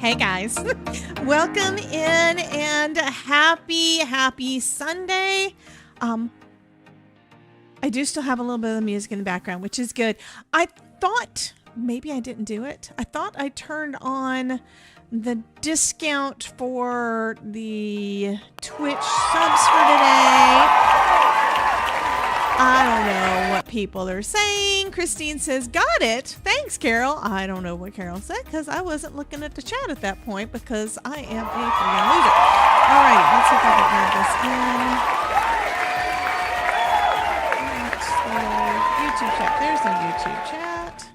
Hey guys, welcome in and happy Sunday. I do still have a little bit of the music in the background, which is good. I thought maybe I didn't do it. I thought I turned on the discount for the Twitch subs for today. I don't know what people are saying. Christine says, got it. Thanks, Carol. I don't know what Carol said because I wasn't looking at the chat at that point because I am a freaking loser. All right, let's see if I can add this in. YouTube chat. There's the YouTube chat.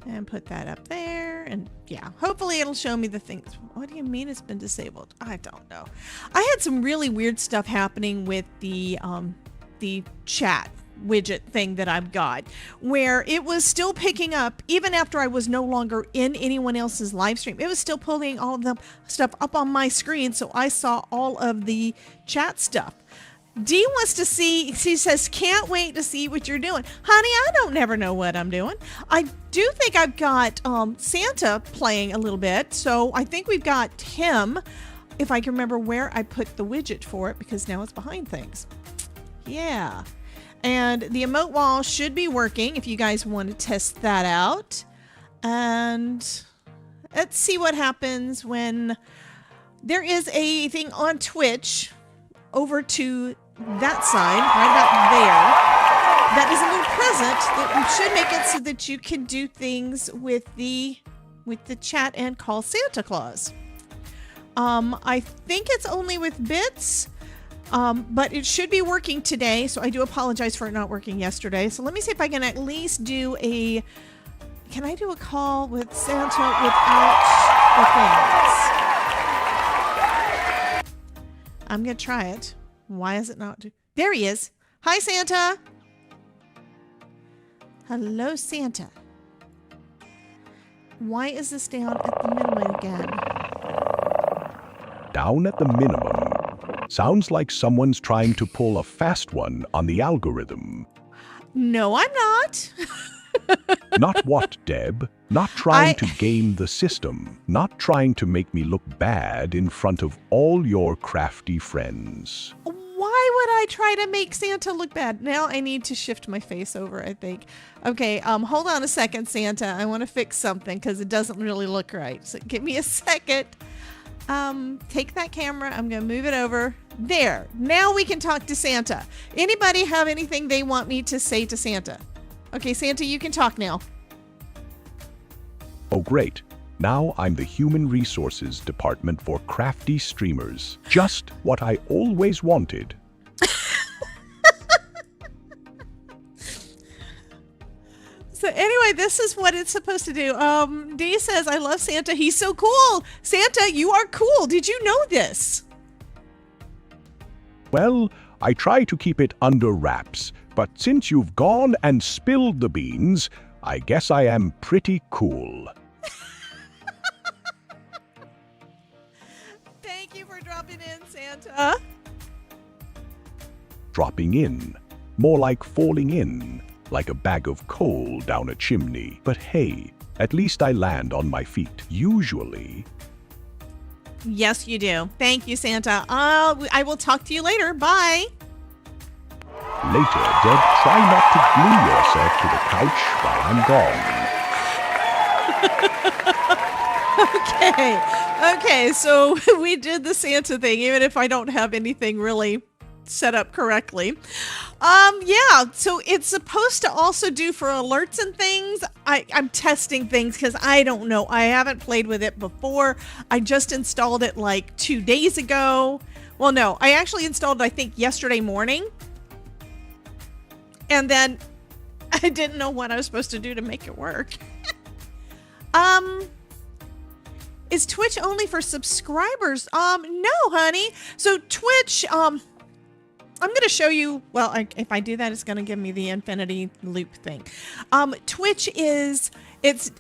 And put that up there. And yeah, hopefully it'll show me the things. What do you mean it's been disabled? I don't know. I had some really weird stuff happening with the chat widget thing that I've got, where it was still picking up even after I was no longer in anyone else's live stream. It was still pulling all of the stuff up on my screen, so I saw all of the chat stuff. Dee wants to see, she says, can't wait to see what you're doing. Honey, I don't never know what I'm doing. I do think I've got Santa playing a little bit, so I think we've got him, if I can remember where I put the widget for it, because now it's behind things. Yeah. And the emote wall should be working if you guys want to test that out. And let's see what happens when there is a thing on Twitch over to that side, right about there. That is a little present that should make it so that you can do things with the chat and call Santa Claus. I think it's only with bits. But it should be working today, so I do apologize for it not working yesterday. So let me see if I can at least do can I do a call with Santa without the things? I'm going to try it. Why is it not? There he is. Hi, Santa. Hello, Santa. Why is this down at the minimum again? Down at the minimum. Sounds like someone's trying to pull a fast one on the algorithm. No, I'm not. Not what, Deb? Not trying to game the system. Not trying to make me look bad in front of all your crafty friends. Why would I try to make Santa look bad? Now I need to shift my face over, I think. Okay, hold on a second, Santa. I want to fix something because it doesn't really look right. So give me a second. Take that camera. I'm going to move it over. There. Now we can talk to Santa. Anybody have anything they want me to say to Santa? Okay, Santa, you can talk now. Oh, great. Now I'm the Human Resources Department for crafty streamers. Just what I always wanted. So anyway, this is what it's supposed to do. Dee says, I love Santa. He's so cool. Santa, you are cool. Did you know this? Well, I try to keep it under wraps, but since you've gone and spilled the beans, I guess I am pretty cool. Thank you for dropping in, Santa. Dropping in. More like falling in. Like a bag of coal down a chimney. But hey, at least I land on my feet, usually. Yes, you do. Thank you, Santa. I will talk to you later. Bye. Later, Deb, try not to glue yourself to the couch while I'm gone. Okay, so we did the Santa thing, even if I don't have anything really set up correctly. Yeah, so it's supposed to also do for alerts and things. I'm testing things because I don't know. I haven't played with it before. I just installed it like 2 days ago. Well, no, I actually installed it, I think, yesterday morning. And then I didn't know what I was supposed to do to make it work. Is Twitch only for subscribers? No, honey. So Twitch, I'm going to show you, well, if I do that, it's going to give me the infinity loop thing. Twitch is, it's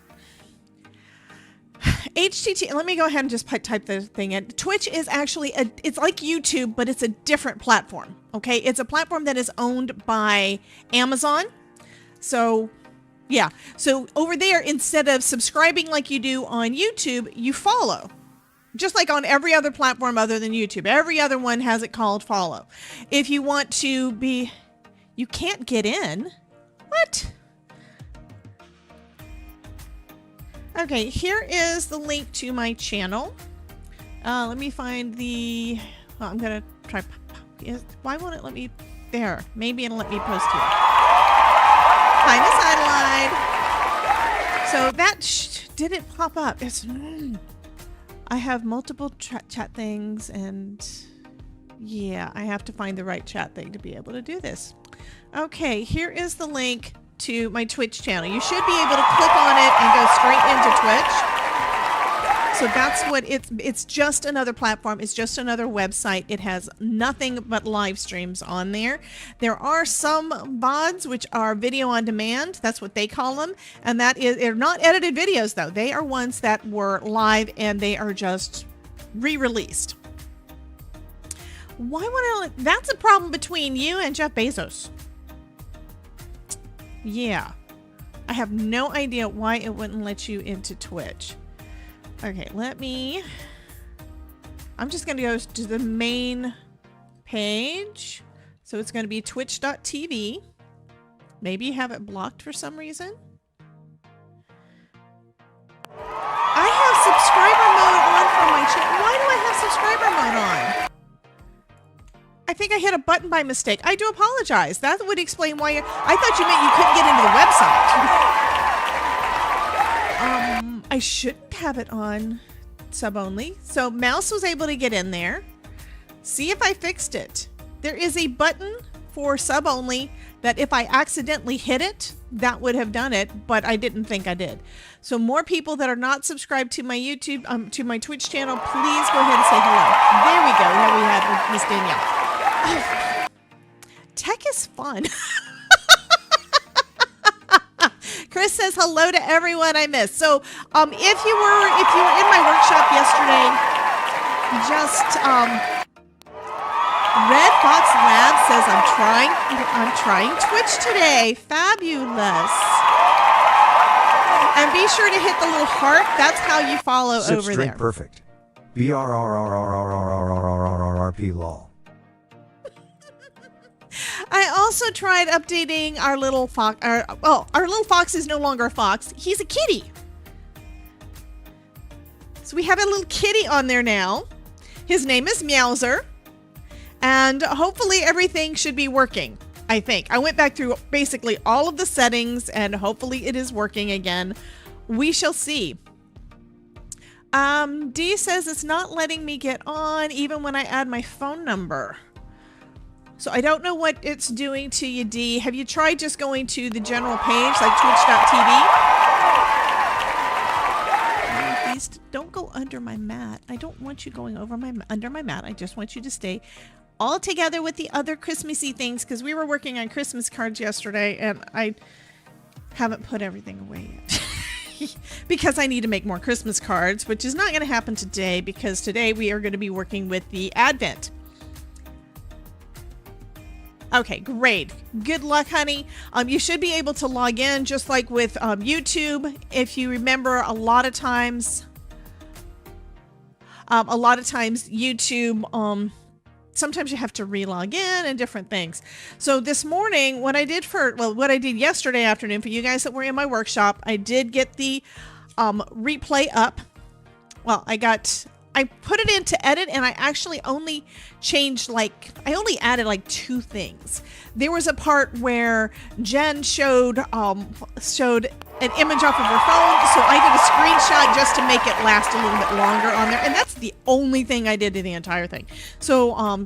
HTT, let me go ahead and just type the thing in. Twitch is actually, it's like YouTube, but it's a different platform, okay? It's a platform that is owned by Amazon. So Yeah. So over there, instead of subscribing like you do on YouTube, you follow. Just like on every other platform other than YouTube. Every other one has it called follow. If you want to be... You can't get in? What? Okay, here is the link to my channel. Let me find the... Well, I'm going to try... Why won't it let me... There. Maybe it'll let me post here. Hi, Miss Adelaide. So that didn't pop up. It's... I have multiple chat things, and yeah, I have to find the right chat thing to be able to do this. Okay, here is the link to my Twitch channel. You should be able to click on it and go straight into Twitch. So that's what it's just another platform. It's just another website. It has nothing but live streams on there. There are some VODs, which are video on demand. That's what they call them. And they're not edited videos though. They are ones that were live and they are just re-released. That's a problem between you and Jeff Bezos. Yeah. I have no idea why it wouldn't let you into Twitch. Okay, I'm just going to go to the main page. So it's going to be twitch.tv. Maybe you have it blocked for some reason. I have subscriber mode on for my channel. Why do I have subscriber mode on? I think I hit a button by mistake. I do apologize. That would explain why I thought you meant you couldn't get into the website. I shouldn't have it on sub only. So Mouse was able to get in there. See if I fixed it. There is a button for sub only that if I accidentally hit it, that would have done it, but I didn't think I did. So more people that are not subscribed to my YouTube, to my Twitch channel, please go ahead and say hello. There we go. Here we have Miss Danielle. Oh, tech is fun. Chris says hello to everyone I missed. So if you were in my workshop yesterday, just Red Fox Lab says I'm trying Twitch today. Fabulous. And be sure to hit the little heart. That's how you follow over there. Perfect. BRRRRRRRRRRRP lol. I also tried updating our little fox. Our little fox is no longer a fox. He's a kitty. So we have a little kitty on there now. His name is Meowser. And hopefully everything should be working, I think. I went back through basically all of the settings and hopefully it is working again. We shall see. D says it's not letting me get on even when I add my phone number. So I don't know what it's doing to you, D. Have you tried just going to the general page, like twitch.tv? Please don't go under my mat. I don't want you going under my mat. I just want you to stay all together with the other Christmassy things, because we were working on Christmas cards yesterday, and I haven't put everything away yet. Because I need to make more Christmas cards, which is not going to happen today, because today we are going to be working with the Advent. Okay, great. Good luck, honey. You should be able to log in just like with YouTube. If you remember, a lot of times YouTube, sometimes you have to re-log in and different things. So this morning, what I did yesterday afternoon for you guys that were in my workshop, I did get the replay up. Well, I put it into edit and I actually only added like 2 things. There was a part where Jen showed an image off of her phone, so I did a screenshot just to make it last a little bit longer on there, and that's the only thing I did to the entire thing. So I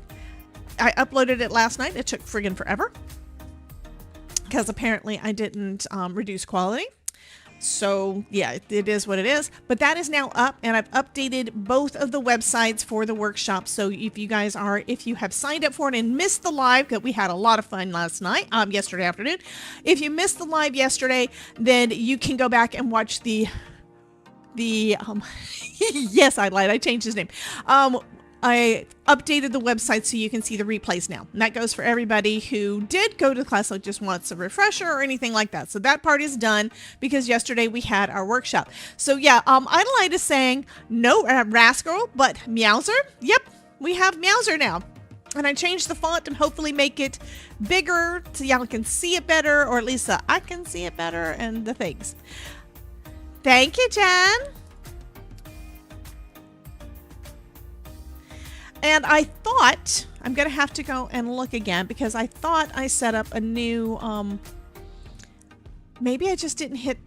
uploaded it last night. It took friggin' forever because apparently I didn't reduce quality. So yeah, it is what it is, but that is now up, and I've updated both of the websites for the workshop. So if you have signed up for it and missed the live, because we had a lot of fun yesterday afternoon. If you missed the live yesterday, then you can go back and watch the yes, I lied. I changed his name. I updated the website so you can see the replays now. And that goes for everybody who did go to the class, like just wants a refresher or anything like that. So that part is done because yesterday we had our workshop. So yeah, Idolite is saying no Rascal, but Meowser. Yep, we have Meowser now. And I changed the font and hopefully make it bigger so y'all can see it better, or at least I can see it better and the things. Thank you, Jen. And I thought, I'm going to have to go and look again because I thought I set up a new, maybe I just didn't hit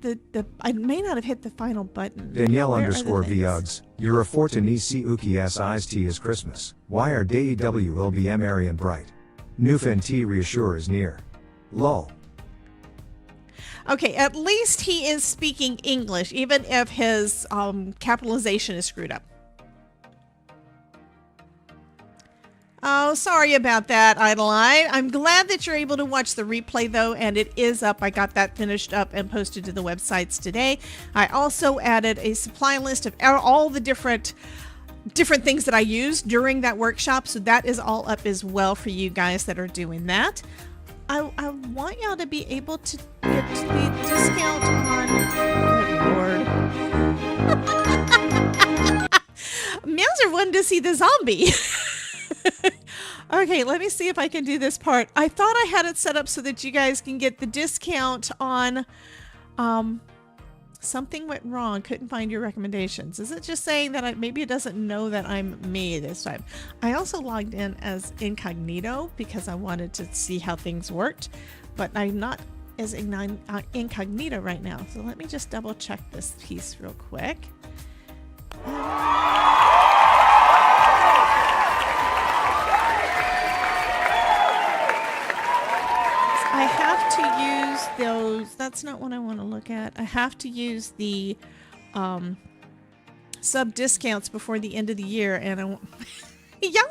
I may not have hit the final button. Danielle underscore VUGS. You're a Fortinisi Uki S T is Christmas. Why are DEW will be merry and bright. Newfen T reassure is near. Lol. Okay, at least he is speaking English, even if his capitalization is screwed up. Oh, sorry about that, Idolite. I'm glad that you're able to watch the replay, though, and it is up. I got that finished up and posted to the websites today. I also added a supply list of all the different things that I used during that workshop, so that is all up as well for you guys that are doing that. I want y'all to be able to get the discount on... Good Lord. Meowser wanted to see the zombie. Okay, let me see if I can do this part. I thought I had it set up so that you guys can get the discount on something went wrong. Couldn't find your recommendations. Is it just saying that maybe it doesn't know that I'm me this time? I also logged in as incognito because I wanted to see how things worked, but I'm not as incognito right now. So let me just double check this piece real quick. I have to use those. That's not what I want to look at. I have to use the sub discounts before the end of the year, and I won't. Yeah.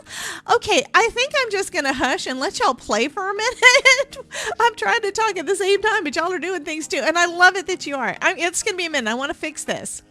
Okay, I think I'm just gonna hush and let y'all play for a minute. I'm trying to talk at the same time, but y'all are doing things too, and I love it that you are. It's gonna be a minute. I want to fix this.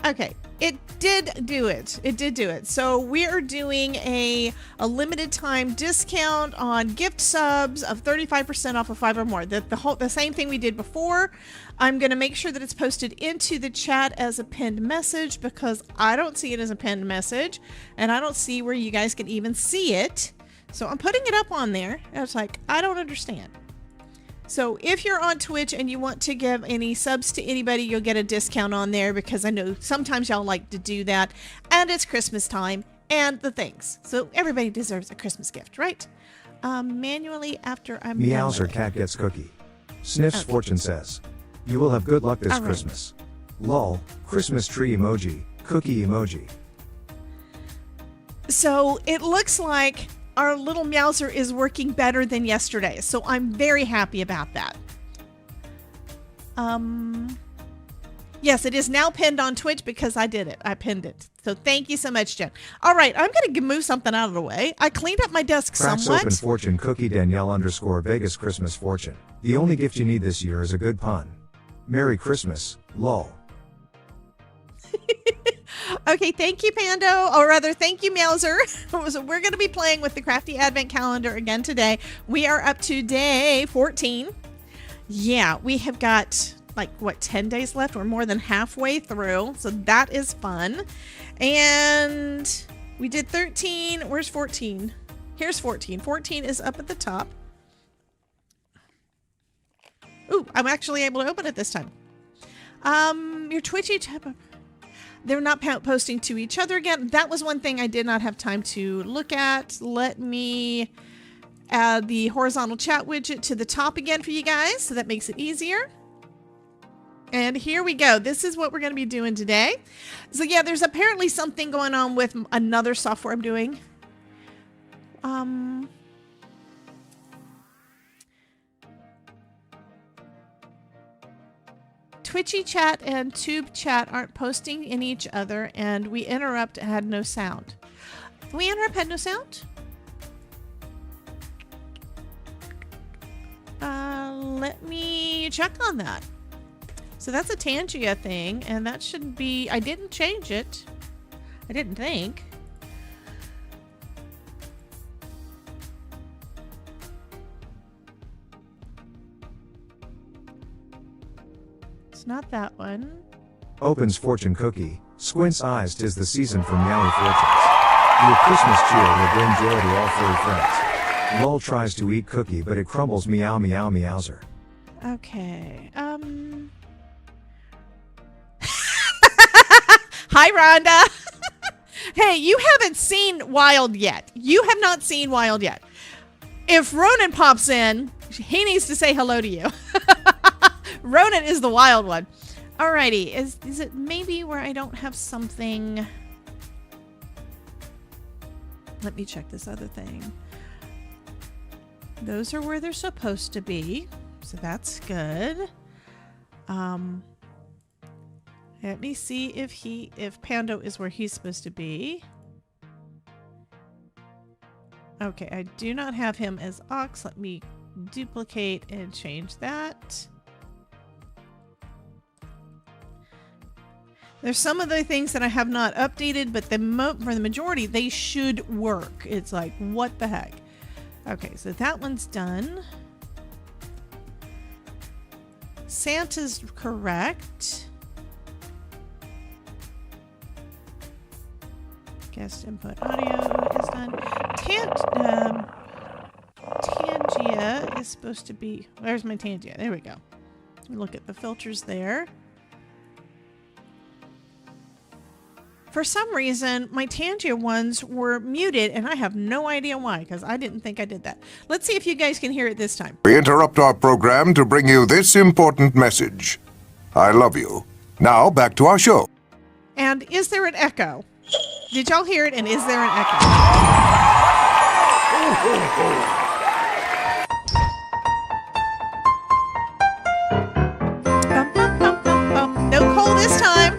Okay, it did do it. It did do it. So we are doing a limited time discount on gift subs of 35% off of 5 or more. The same thing we did before. I'm going to make sure that it's posted into the chat as a pinned message because I don't see it as a pinned message and I don't see where you guys can even see it. So I'm putting it up on there. And it's like, I don't understand. So if you're on Twitch and you want to give any subs to anybody, you'll get a discount on there because I know sometimes y'all like to do that. And it's Christmas time and the things. So everybody deserves a Christmas gift, right? Manually after I'm Meowser cat gets cookie. Sniffs okay. Fortune says, you will have good luck this Christmas. Lol, Christmas tree emoji, cookie emoji. So it looks like our little Meowser is working better than yesterday, so I'm very happy about that. Yes, it is now pinned on Twitch because I did it. I pinned it. So thank you so much, Jen. All right, I'm going to move something out of the way. I cleaned up my desk Cracks somewhat. Open Fortune Cookie Danielle underscore Vegas Christmas Fortune. The only gift you need this year is a good pun. Merry Christmas, lol. Okay, thank you, Pando, or rather, thank you, Meowser. So we're going to be playing with the Crafty Advent Calendar again today. We are up to day 14. Yeah, we have got, like, what, 10 days left? We're more than halfway through, so that is fun. And we did 13. Where's 14? Here's 14. 14 is up at the top. Ooh, I'm actually able to open it this time. Your Twitchy tab. They're not posting to each other again. That was one thing I did not have time to look at. Let me add the horizontal chat widget to the top again for you guys, so that makes it easier. And here we go. This is what we're going to be doing today. So yeah, there's apparently something going on with another software I'm doing. Twitchy chat and Tube chat aren't posting in each other, and we interrupt had no sound. We interrupt had no sound? Let me check on that. So that's a Tangia thing, and that shouldn't be... I didn't change it. I didn't think. It's not that one. Opens fortune cookie. Squints eyes. 'Tis the season for meowy fortunes. Your Christmas cheer will bring joy to all furry friends. Lol tries to eat cookie, but it crumbles. Meow meow meowser. Okay. Hi, Rhonda. Hey, you haven't seen Wild yet. You have not seen Wild yet. If Ronan pops in, he needs to say hello to you. Ronan is the wild one. Alrighty. Is it maybe where I don't have something? Let me check this other thing. Those are where they're supposed to be. So that's good. Let me see if Pando is where he's supposed to be. Okay, I do not have him as Ox. Let me duplicate and change that. There's some of the things that I have not updated, but for the majority, they should work. It's like, what the heck? Okay, so that one's done. Santa's correct. Guest input audio is done. Tangia is supposed to be... Where's my Tangia? There we go. Look at the filters there. For some reason, my Tangia ones were muted, and I have no idea why, because I didn't think I did that. Let's see if you guys can hear it this time. We interrupt our program to bring you this important message. I love you. Now, back to our show. And is there an echo? Did y'all hear it, and is there an echo? Bum, bum, bum, bum, bum. No cold this time.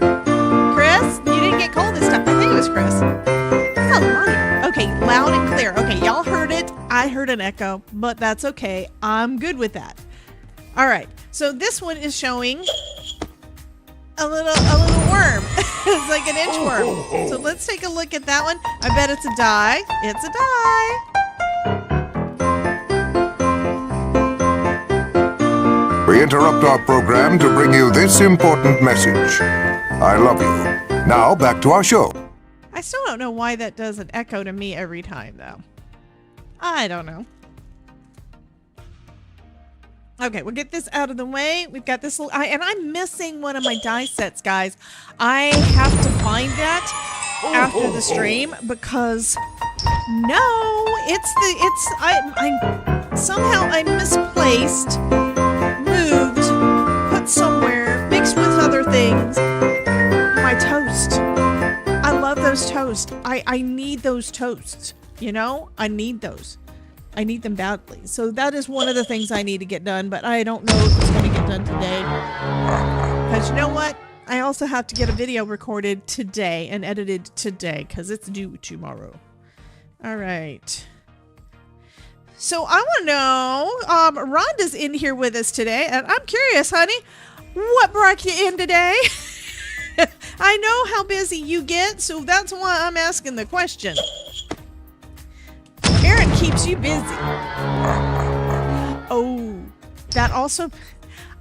Chris, you didn't get cold this time. I think it was Chris. That's a liar. Okay, loud and clear. Okay, y'all heard it. I heard an echo, but that's okay. I'm good with that. All right, so this one is showing a little worm. It's like an inchworm. So let's take a look at that one. I bet it's a die. It's a die. We interrupt our program to bring you this important message. I love you. Now, back to our show. I still don't know why that does an echo to me every time, though. I don't know. Okay, we'll get this out of the way. We've got this little... and I'm missing one of my die sets, guys. I have to find that after the stream because... No, somehow I misplaced, moved, put somewhere, mixed with other things. My toast. I love those toasts. I need those toasts, you know? I need those. I need them badly. So that is one of the things I need to get done, but I don't know if it's going to get done today. Because you know what? I also have to get a video recorded today and edited today because it's due tomorrow. All right. So I want to know, Rhonda's in here with us today, and I'm curious, honey, what brought you in today? I know how busy you get, so that's why I'm asking the question. Aaron keeps you busy. Oh, that also,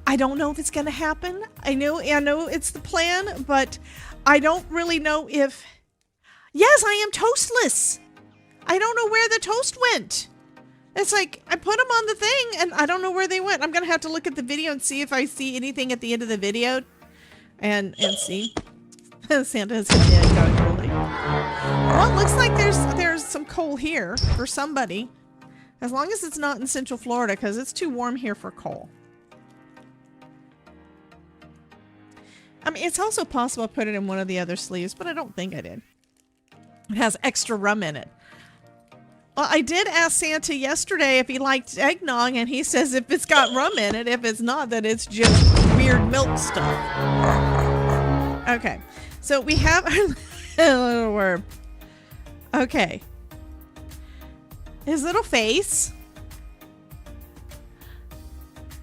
I don't know if it's going to happen. I know it's the plan, but I don't really know if, yes, I am toastless. I don't know where the toast went. It's like, I put them on the thing and I don't know where they went. I'm going to have to look at the video and see if I see anything at the end of the video and see. Santa's dead going early. Well, it looks like there's some coal here for somebody. As long as it's not in Central Florida, because it's too warm here for coal. I mean, it's also possible I put it in one of the other sleeves, but I don't think I did. It has extra rum in it. Well, I did ask Santa yesterday if he liked eggnog, and he says if it's got rum in it, if it's not, that it's just weird weird milk stuff. Okay, so we have our little worm. Okay. His little face.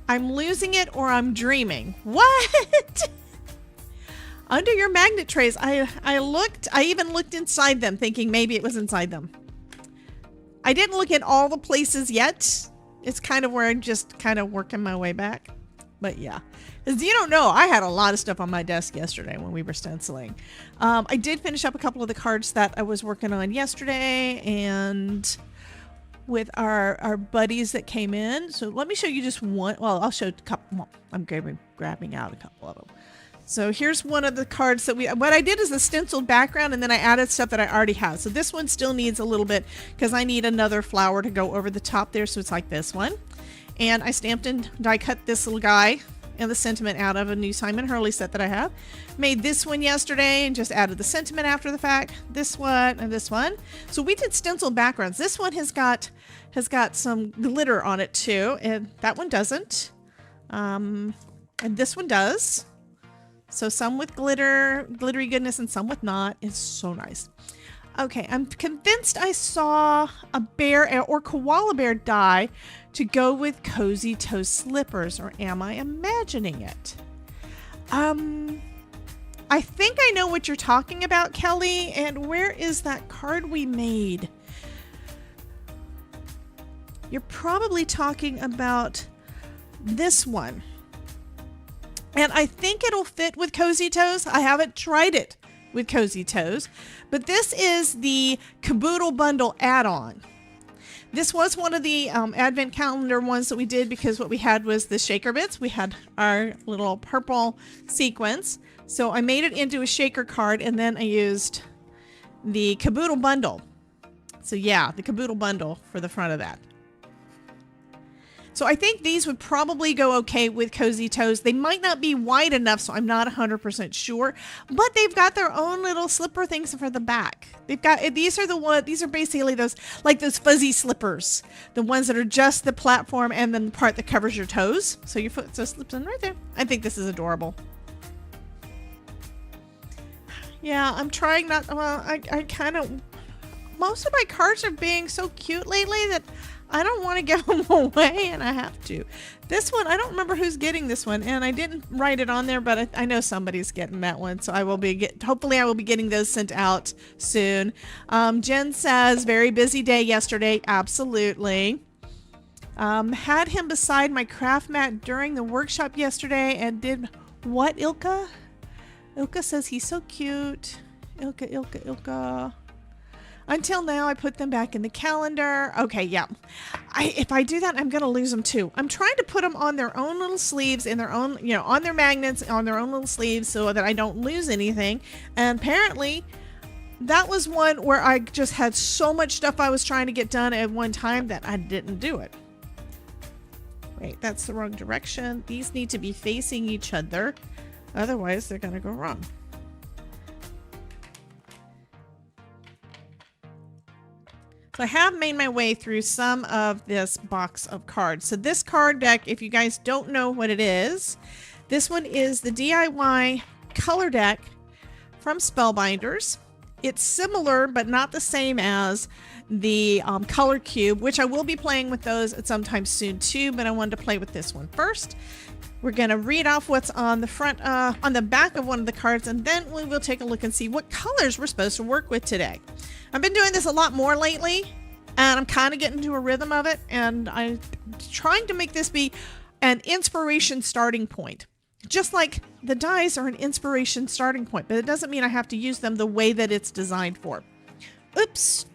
I'm losing it or I'm dreaming. What? Under your magnet trays, I even looked inside them thinking maybe it was inside them. I didn't look at all the places yet. It's kind of where I'm just kind of working my way back. But yeah, because you don't know, I had a lot of stuff on my desk yesterday when we were stenciling. I did finish up a couple of the cards that I was working on yesterday and with our buddies that came in. So let me show you just one. Well, I'll show a couple. Well, I'm grabbing out a couple of them. So here's one of the cards that what I did is a stenciled background and then I added stuff that I already have. So this one still needs a little bit because I need another flower to go over the top there. So it's like this one. And I stamped and die cut this little guy and the sentiment out of a new Simon Hurley set that I have. Made this one yesterday and just added the sentiment after the fact. This one and this one. So we did stenciled backgrounds. This one has got some glitter on it too. And that one doesn't. And this one does. So some with glittery goodness and some with not. It's so nice. Okay, I'm convinced I saw a bear or koala bear die to go with cozy toe slippers, or am I imagining it? I think I know what you're talking about, Kelly, and where is that card we made? You're probably talking about this one. And I think it'll fit with Cozy Toes. I haven't tried it with Cozy Toes, but this is the Caboodle Bundle add-on. This was one of the Advent Calendar ones that we did because what we had was the shaker bits. We had our little purple sequence. So I made it into a shaker card and then I used the Caboodle Bundle. So yeah, the Caboodle Bundle for the front of that. So I think these would probably go okay with Cozy Toes. They might not be wide enough, so I'm not 100% sure. But they've got their own little slipper things for the back. They've got these are basically those fuzzy slippers, the ones that are just the platform and then the part that covers your toes. So your foot just slips in right there. I think this is adorable. Yeah, I'm trying not. Well, I kind of. Most of my cards are being so cute lately that I don't want to give them away, and I have to. This one, I don't remember who's getting this one, and I didn't write it on there, but I know somebody's getting that one, so hopefully I will be getting those sent out soon. Jen says, very busy day yesterday. Absolutely. Had him beside my craft mat during the workshop yesterday, and did what, Ilka? Ilka says he's so cute. Ilka. Until now, I put them back in the calendar. Okay, yeah. If I do that, I'm going to lose them too. I'm trying to put them on their own little sleeves in their own, on their magnets, on their own little sleeves so that I don't lose anything. And apparently, that was one where I just had so much stuff I was trying to get done at one time that I didn't do it. Wait, that's the wrong direction. These need to be facing each other. Otherwise, they're going to go wrong. So I have made my way through some of this box of cards. So this card deck, if you guys don't know what it is, this one is the DIY color deck from Spellbinders. It's similar, but not the same as the color cube, which I will be playing with those at some time soon too, but I wanted to play with this one first. We're going to read off what's on the front, on the back of one of the cards, and then we will take a look and see what colors we're supposed to work with today. I've been doing this a lot more lately, and I'm kind of getting into a rhythm of it, and I'm trying to make this be an inspiration starting point. Just like the dies are an inspiration starting point, but it doesn't mean I have to use them the way that it's designed for. Oops,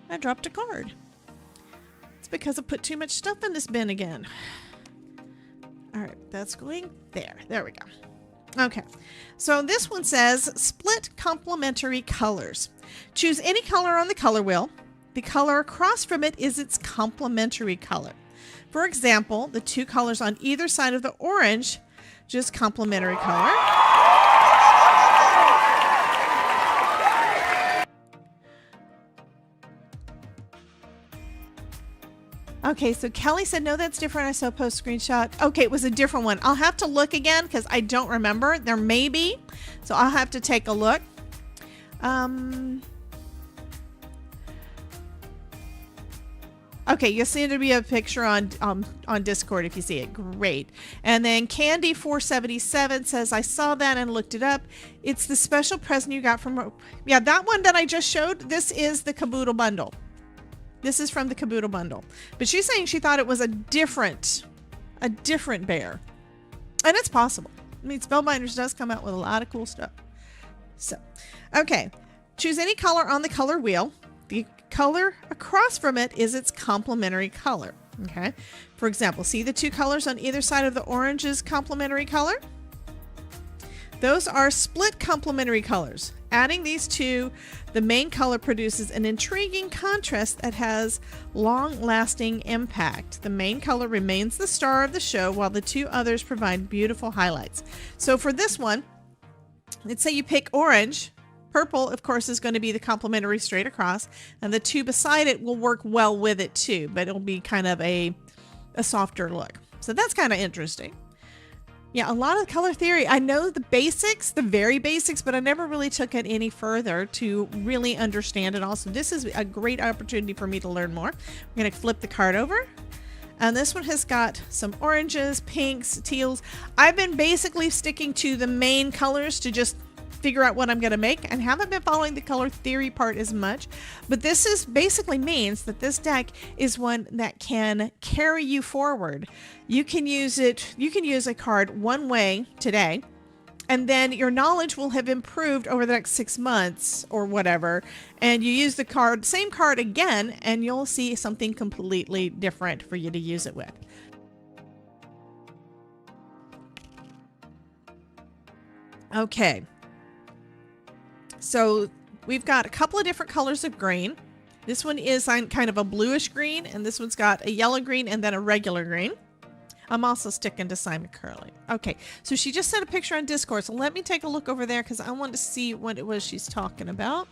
I dropped a card. It's because I put too much stuff in this bin again. All right, that's going there. There we go. Okay, so this one says split complementary colors. Choose any color on the color wheel. The color across from it is its complementary color. For example, the two colors on either side of the orange, just complementary color. Okay, so Kelly said, no, that's different. I saw a post screenshot. Okay, it was a different one. I'll have to look again because I don't remember. There may be. So I'll have to take a look. Okay, you'll see there be a picture on Discord if you see it. Great. And then Candy477 says, I saw that and looked it up. It's the special present you got from... Yeah, that one that I just showed, this is the Caboodle bundle. This is from the Caboodle bundle. But she's saying she thought it was a different bear. And it's possible. I mean, Spellbinders does come out with a lot of cool stuff. So, okay. Choose any color on the color wheel. The color across from it is its complementary color. Okay. For example, see the two colors on either side of the orange's complementary color? Those are split complementary colors. Adding these two, the main color produces an intriguing contrast that has long-lasting impact. The main color remains the star of the show, while the two others provide beautiful highlights. So for this one, let's say you pick orange. Purple, of course, is going to be the complementary straight across, and the two beside it will work well with it too, but it'll be kind of a softer look. So that's kind of interesting. Yeah, a lot of color theory. I know the basics, the very basics, but I never really took it any further to really understand it all. So this is a great opportunity for me to learn more. We're going to flip the card over. And this one has got some oranges, pinks, teals. I've been basically sticking to the main colors to just figure out what I'm going to make, and haven't been following the color theory part as much. But this is basically means that this deck is one that can carry you forward. You can use it, you can use a card one way today, and then your knowledge will have improved over the next 6 months or whatever, and you use the card, same card again, and you'll see something completely different for you to use it with. Okay. So we've got a couple of different colors of green. This one is kind of a bluish green, and this one's got a yellow green and then a regular green. I'm also sticking to Simon Curley. Okay, so she just sent a picture on Discord, so let me take a look over there because I want to see what it was she's talking about.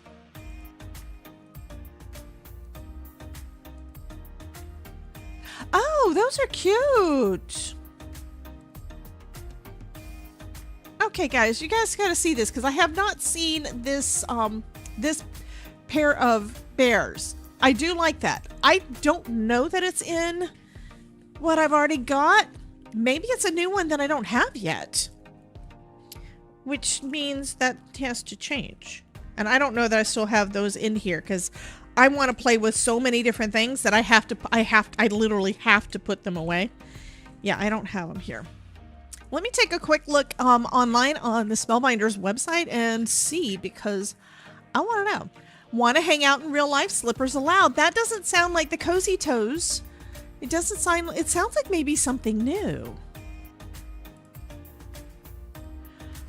Oh, those are cute. Okay, guys, you guys got to see this because I have not seen this this pair of bears. I do like that. I don't know that it's in what I've already got. Maybe it's a new one that I don't have yet, which means that has to change. And I don't know that I still have those in here because I want to play with so many different things that I literally have to put them away. Yeah, I don't have them here. Let me take a quick look online on the Spellbinders website and see, because I want to know. Want to hang out in real life? Slippers allowed. That doesn't sound like the Cozy Toes. It doesn't sound. It sounds like maybe something new.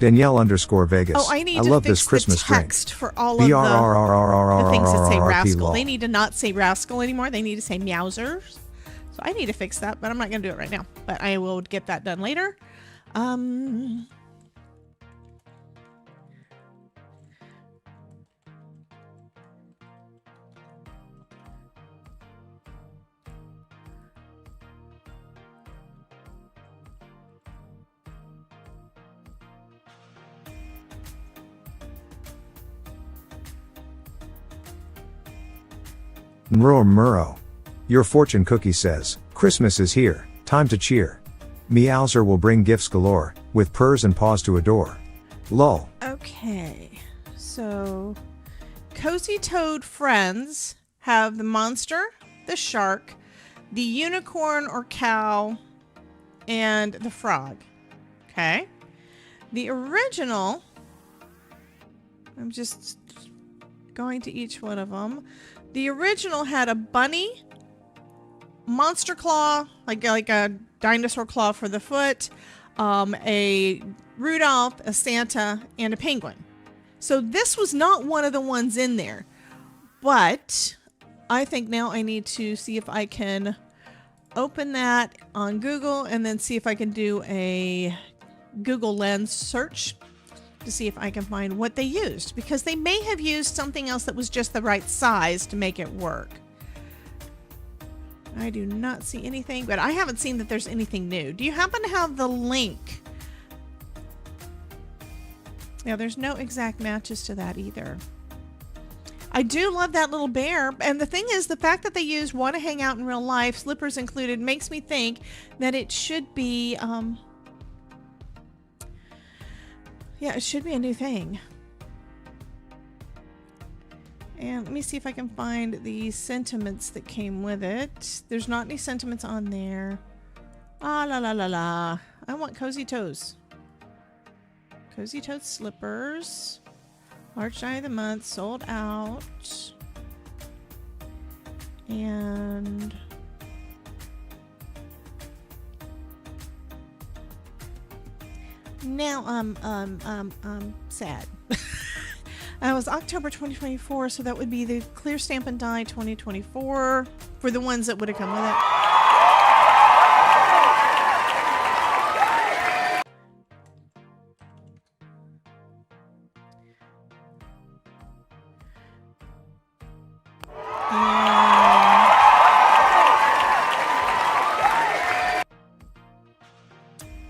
Danielle_Vegas. Oh, I need I to love fix this Christmas the text for all of the things that say rascal. They need to not say rascal anymore. They need to say meowsers. So I need to fix that, but I'm not going to do it right now. But I will get that done later. Muro. Your fortune cookie says, Christmas is here, time to cheer. Meowser will bring gifts galore, with purrs and paws to adore. Lol. Okay, so Cozy Toad friends have the monster, the shark, the unicorn or cow, and the frog. Okay. The original, I'm just going to each one of them. The original had a bunny, monster claw, like a dinosaur claw for the foot, a Rudolph, a Santa, and a penguin. So this was not one of the ones in there, but I think now I need to see if I can open that on Google and then see if I can do a Google Lens search to see if I can find what they used, because they may have used something else that was just the right size to make it work. I do not see anything, but I haven't seen that there's anything new. Do you happen to have the link? Yeah, there's no exact matches to that either. I do love that little bear. And the thing is, the fact that they used want to hang out in real life, slippers included, makes me think that it should be, yeah, it should be a new thing. And let me see if I can find the sentiments that came with it. There's not any sentiments on there. Ah, la la la la. I want Cozy Toes. Cozy Toes slippers. March 9th of the month, sold out. And now I'm sad. It was October 2024, so that would be the Clear Stamp and Die 2024 for the ones that would have come with it.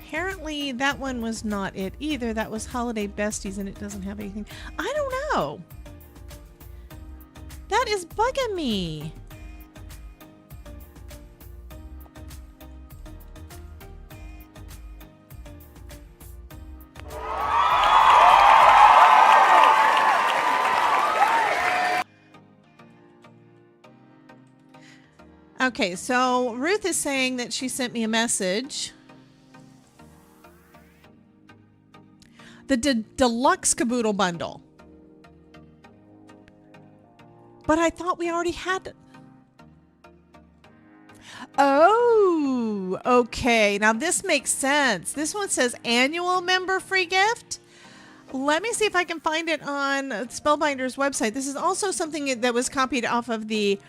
Apparently that one was not it either. That was Holiday Besties, and it doesn't have anything. I don't know. That is bugging me. Okay, so Ruth is saying that she sent me a message. The deluxe caboodle bundle. But I thought we already had it. Oh, okay. Now this makes sense. This one says annual member free gift. Let me see if I can find it on Spellbinders website. This is also something that was copied off of the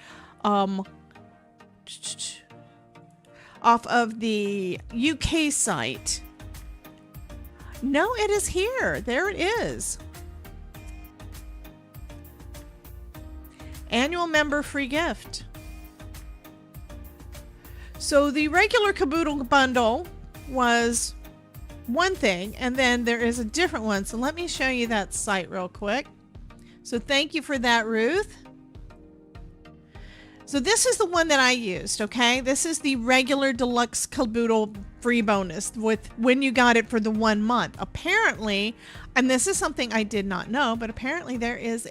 UK site. No, it is here. There it is. Annual member free gift. So the regular caboodle bundle was one thing, and then there is a different one. So let me show you that site real quick. So thank you for that, Ruth. So this is the one that I used, okay? This is the regular deluxe caboodle free bonus with when you got it for the 1 month. Apparently, and this is something I did not know, but apparently there is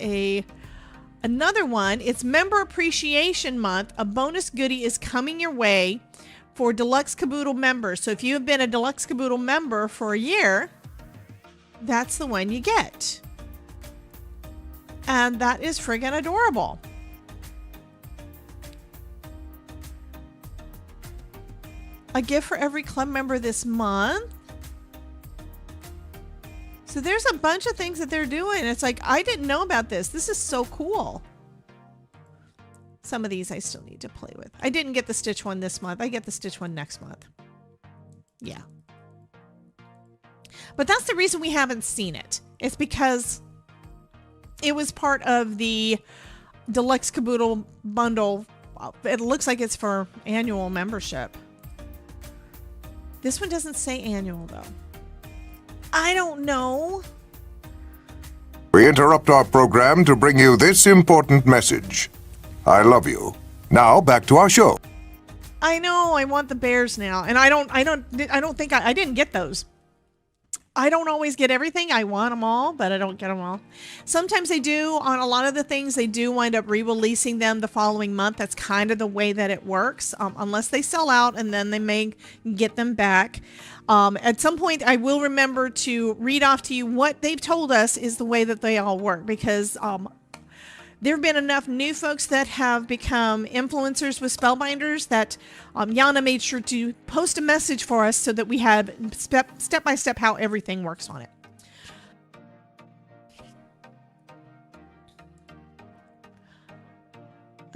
another one. It's Member Appreciation Month. A bonus goodie is coming your way for deluxe caboodle members. So if you have been a deluxe caboodle member for a year, that's the one you get. And that is friggin' adorable. A gift for every club member this month. So there's a bunch of things that they're doing. It's like, I didn't know about this. This is so cool. Some of these I still need to play with. I didn't get the Stitch one this month. I get the Stitch one next month. Yeah. But that's the reason we haven't seen it. It's because it was part of the deluxe caboodle bundle. It looks like it's for annual membership. This one doesn't say annual, though. I don't know. We interrupt our program to bring you this important message. I love you. Now back to our show. I know. I want the bears now, and I don't think I didn't get those. I don't always get everything. I want them all, but I don't get them all. Sometimes they do. On a lot of the things, they do wind up re-releasing them the following month. That's kind of the way that it works, unless they sell out, and then they may get them back. At some point, I will remember to read off to you what they've told us is the way that they all work, because there have been enough new folks that have become influencers with Spellbinders that Yana made sure to post a message for us so that we had step by step how everything works on it.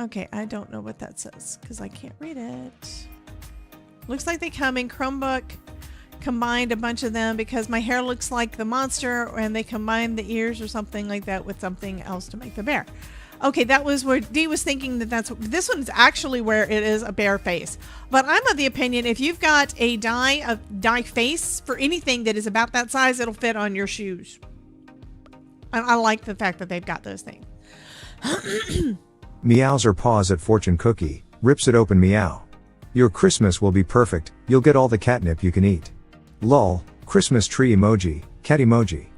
Okay, I don't know what that says because I can't read it. Looks like they come in Chromebook, combined a bunch of them because my hair looks like the monster, and they combined the ears or something like that with something else to make the bear. Okay, that was where Dee was thinking this one's actually where it is a bare face. But I'm of the opinion if you've got a die face for anything that is about that size, it'll fit on your shoes. I like the fact that they've got those things. Meows her paws at Fortune Cookie, rips it open meow. Your Christmas will be perfect, you'll get all the catnip you can eat. Lol, Christmas tree emoji, cat emoji.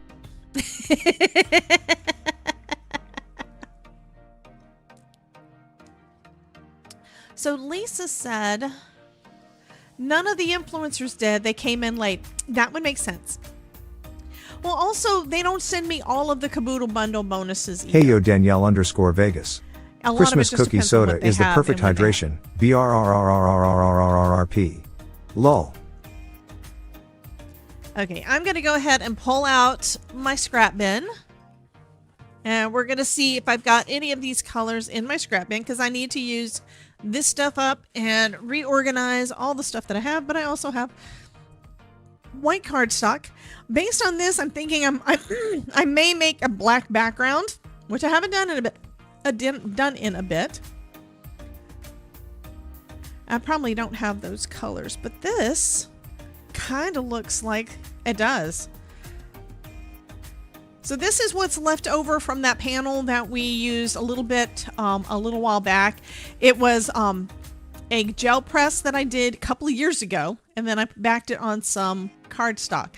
So Lisa said, none of the influencers did. They came in late. That would make sense. Well, also, they don't send me all of the Caboodle Bundle bonuses either. Hey yo Danielle _ Vegas. A lot of it Christmas just cookie depends on soda what they is the have perfect and what they have. hydration. BRRRRRRRRRP. Lol. Okay, I'm going to go ahead and pull out my scrap bin. And we're going to see if I've got any of these colors in my scrap bin because I need to use this stuff up and reorganize all the stuff that I have. But I also have white cardstock. Based on this, I'm thinking I may make a black background, which I haven't done in a bit. Done in a bit. I probably don't have those colors, but this kind of looks like it does. So this is what's left over from that panel that we used a little bit a little while back. It was a gel press that I did a couple of years ago, and then I backed it on some cardstock.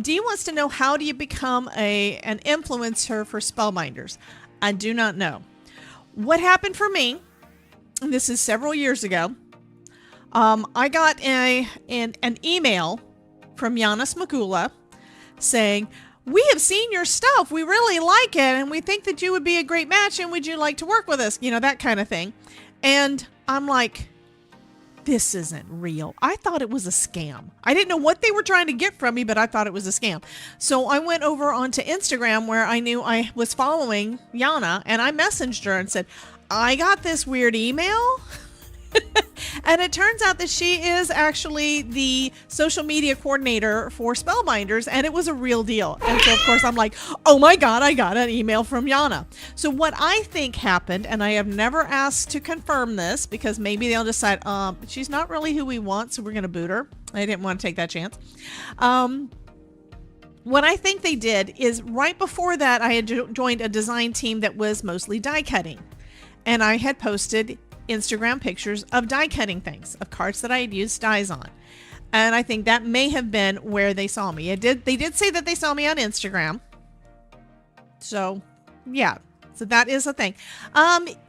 Dee wants to know, how do you become an influencer for Spellbinders? I do not know. What happened for me, and this is several years ago, I got an email from Giannis Magula saying, we have seen your stuff. We really like it, and we think that you would be a great match, and would you like to work with us? You know, that kind of thing. And I'm like, this isn't real. I thought it was a scam. I didn't know what they were trying to get from me, but I thought it was a scam. So I went over onto Instagram where I knew I was following Yana, and I messaged her and said, I got this weird email. And it turns out that she is actually the social media coordinator for Spellbinders, and it was a real deal. And so, of course, I'm like, oh my God, I got an email from Yana. So what I think happened, and I have never asked to confirm this because maybe they'll decide, she's not really who we want, so we're going to boot her. I didn't want to take that chance. What I think they did is right before that, I had joined a design team that was mostly die cutting. And I had posted Instagram pictures of die cutting things, of cards that I had used dies on. And I think that may have been where they saw me. They did say that they saw me on Instagram. So, yeah. So that is a thing.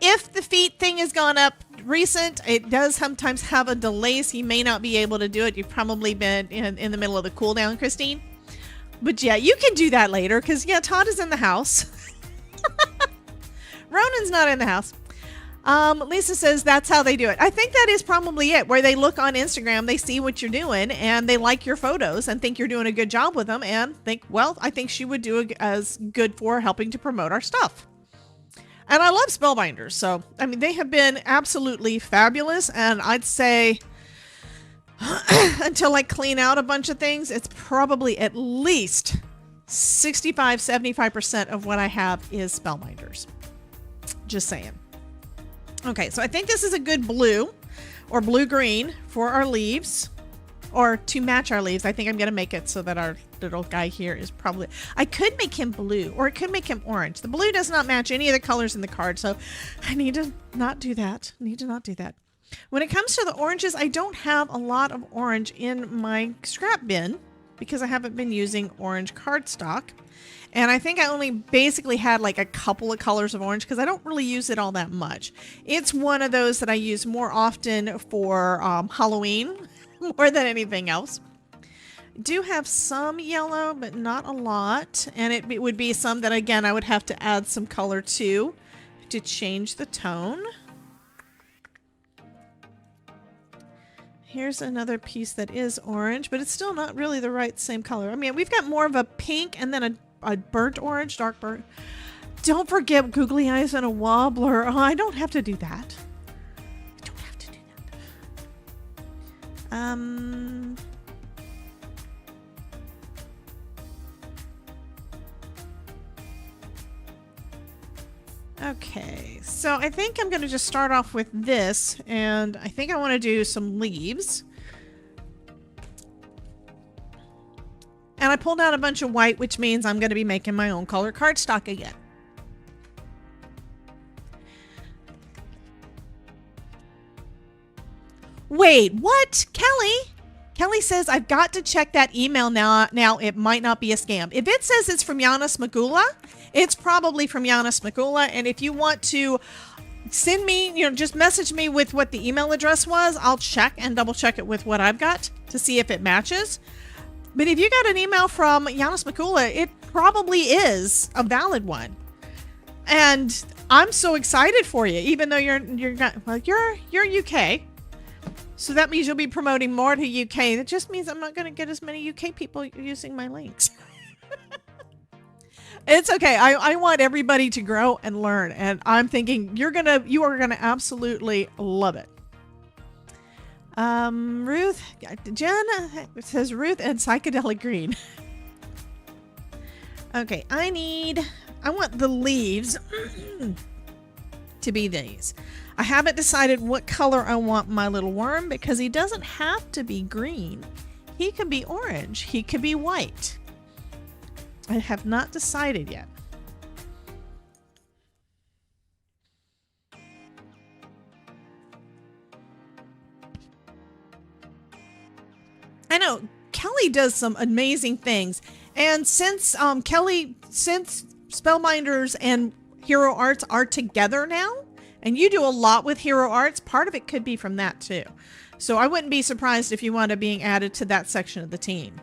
If the feet thing has gone up recent, it does sometimes have a delay, so you may not be able to do it. You've probably been in the middle of the cooldown, Christine. But yeah, you can do that later, because yeah, Todd is in the house. Ronan's not in the house. Lisa says that's how they do it. I think that is probably it, where they look on Instagram, they see what you're doing, and they like your photos and think you're doing a good job with them, and think, well, I think she would do as good for helping to promote our stuff. And I love Spellbinders, so, I mean, they have been absolutely fabulous, and I'd say until I clean out a bunch of things, it's probably at least 65-75% of what I have is Spellbinders. Just saying. Okay, so I think this is a good blue or blue-green for our leaves, or to match our leaves. I think I'm going to make it so that our little guy here is probably... I could make him blue, or I could make him orange. The blue does not match any of the colors in the card, so I need to not do that. When it comes to the oranges, I don't have a lot of orange in my scrap bin because I haven't been using orange cardstock. And I think I only basically had like a couple of colors of orange because I don't really use it all that much. It's one of those that I use more often for Halloween more than anything else. I do have some yellow, but not a lot. And it would be some that, again, I would have to add some color to change the tone. Here's another piece that is orange, but it's still not really the right same color. I mean, we've got more of a pink and then a burnt orange, dark burnt. Don't forget googly eyes and a wobbler. Oh, I don't have to do that. Okay, so I think I'm going to just start off with this, and I think I want to do some leaves. And I pulled out a bunch of white, which means I'm going to be making my own color cardstock again. Wait, what? Kelly? Kelly says, I've got to check that email now. Now, it might not be a scam. If it says it's from Giannis Magula, it's probably from Giannis Magula. And if you want to send me, just message me with what the email address was, I'll check and double check it with what I've got to see if it matches. But if you got an email from Giannis Magula, it probably is a valid one. And I'm so excited for you, even though you're UK. So that means you'll be promoting more to UK. That just means I'm not going to get as many UK people using my links. It's okay. I want everybody to grow and learn. And I'm thinking you are gonna absolutely love it. Ruth, Jen says Ruth and psychedelic green. Okay, I want the leaves to be these. I haven't decided what color I want my little worm because he doesn't have to be green. He could be orange. He could be white. I have not decided yet. I know Kelly does some amazing things. And since Spellbinders and Hero Arts are together now, and you do a lot with Hero Arts, part of it could be from that too. So I wouldn't be surprised if you wound up being added to that section of the team.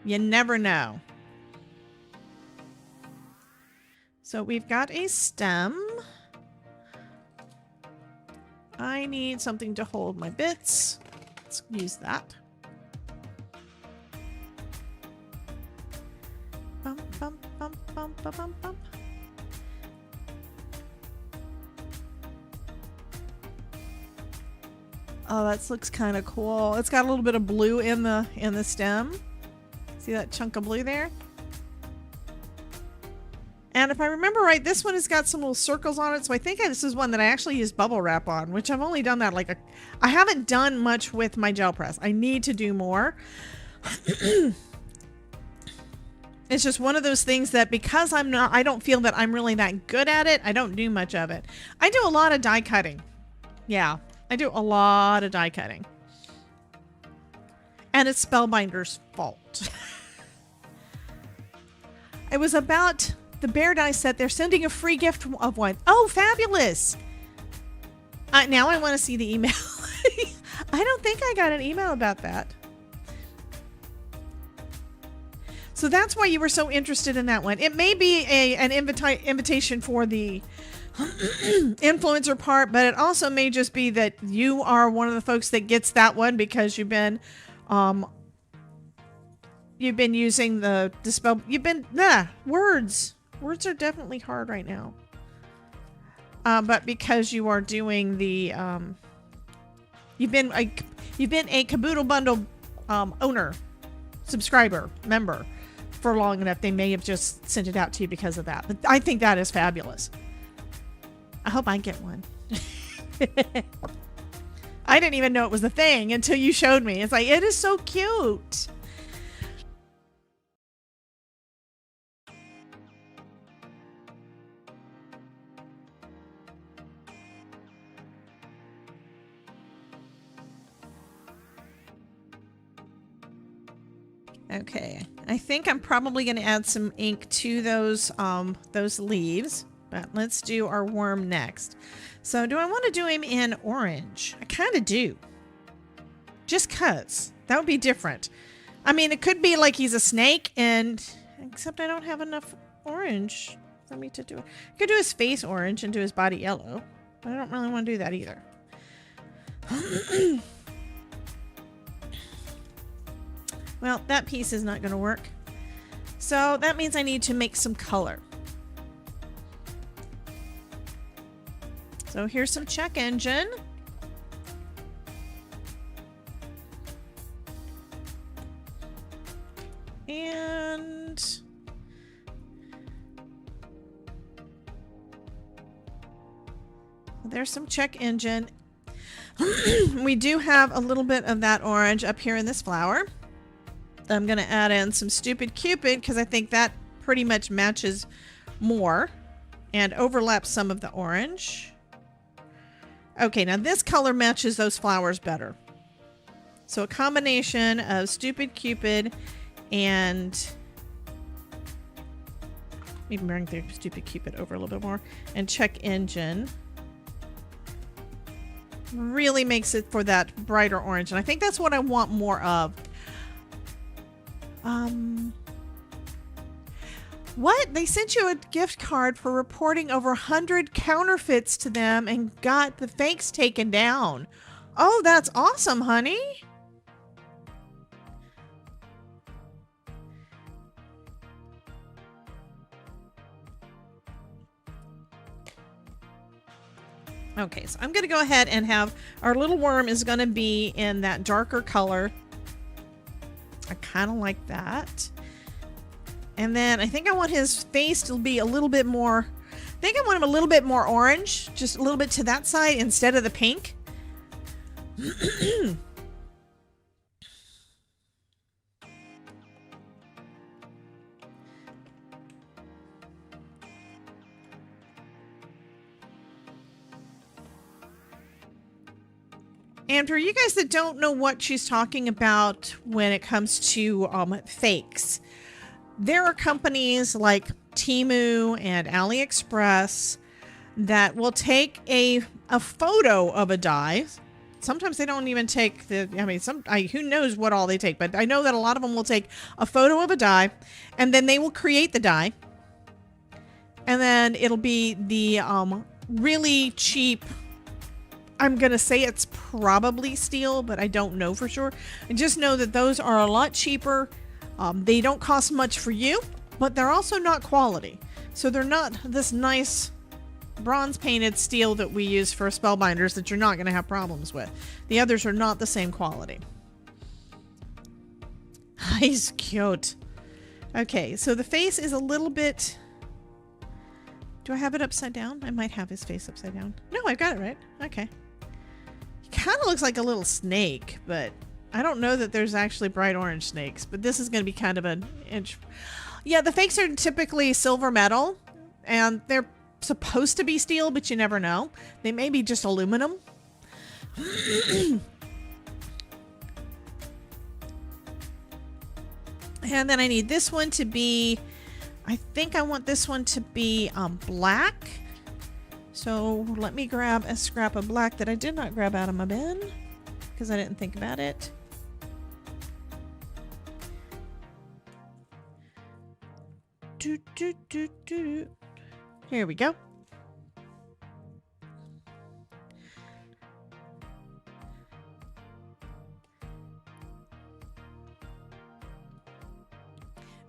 You never know. So we've got a stem. I need something to hold my bits. Let's use that. Bump, bump, bump, bump, bump, bump, bump. Oh, that looks kind of cool. It's got a little bit of blue in the stem. See that chunk of blue there? And if I remember right, this one has got some little circles on it. So I think this is one that I actually used bubble wrap on, which I've only done that I haven't done much with my gel press. I need to do more. It's just one of those things that because I don't feel that I'm really that good at it, I don't do much of it. I do a lot of die cutting. Yeah, I do a lot of die cutting. And it's Spellbinders' fault. It was about the bear die set. They're sending a free gift of one. Oh, fabulous. Now I want to see the email. I don't think I got an email about that. So that's why you were so interested in that one. It may be an invitation for the influencer part, but it also may just be that you are one of the folks that gets that one because you've been using the spell. Words are definitely hard right now. But because you are doing the you've been a Caboodle Bundle owner, subscriber, member for long enough, they may have just sent it out to you because of that. But I think that is fabulous. I hope I get one. I didn't even know it was a thing until you showed me. It's like, it is so cute. Okay, I think I'm probably going to add some ink to those leaves, but let's do our worm next. So do I want to do him in orange? I kind of do. Just 'cause. That would be different. I mean, it could be like he's a snake, and except I don't have enough orange for me to do it. I could do his face orange and do his body yellow, but I don't really want to do that either. Well, that piece is not going to work. So that means I need to make some color. So here's some check engine. And There's some check engine. We do have a little bit of that orange up here in this flower. I'm going to add in some Stupid Cupid because I think that pretty much matches more and overlaps some of the orange. Okay, now this color matches those flowers better. So a combination of Stupid Cupid and maybe bring the Stupid Cupid over a little bit more and check engine really makes it for that brighter orange, and I think that's what I want more of. What? They sent you a gift card for reporting over 100 counterfeits to them and got the fakes taken down. Oh, that's awesome, honey. Okay, so I'm going to go ahead and have our little worm is going to be in that darker color. I kind of like that. And then I think I want his face to be a little bit more, I think I want him a little bit more orange, just a little bit to that side instead of the pink. And for you guys that don't know what she's talking about when it comes to fakes, there are companies like Temu and AliExpress that will take a photo of a die. Sometimes they don't even take the, I mean, who knows what all they take, but I know that a lot of them will take a photo of a die and then they will create the die. And then it'll be the really cheap, I'm going to say it's probably steel, but I don't know for sure. I just know that those are a lot cheaper. They don't cost much for you, but they're also not quality. So they're not this nice bronze painted steel that we use for Spellbinders that you're not going to have problems with. The others are not the same quality. He's cute. Okay, so the face is a little bit... Do I have it upside down? I might have his face upside down. No, I got it right. Okay. He kind of looks like a little snake, but I don't know that there's actually bright orange snakes, but this is going to be kind of an inch. Yeah, the fakes are typically silver metal, and they're supposed to be steel, but you never know. They may be just aluminum. And then I need this one to be, I think I want this one to be black. So let me grab a scrap of black that I did not grab out of my bin because I didn't think about it. Here we go.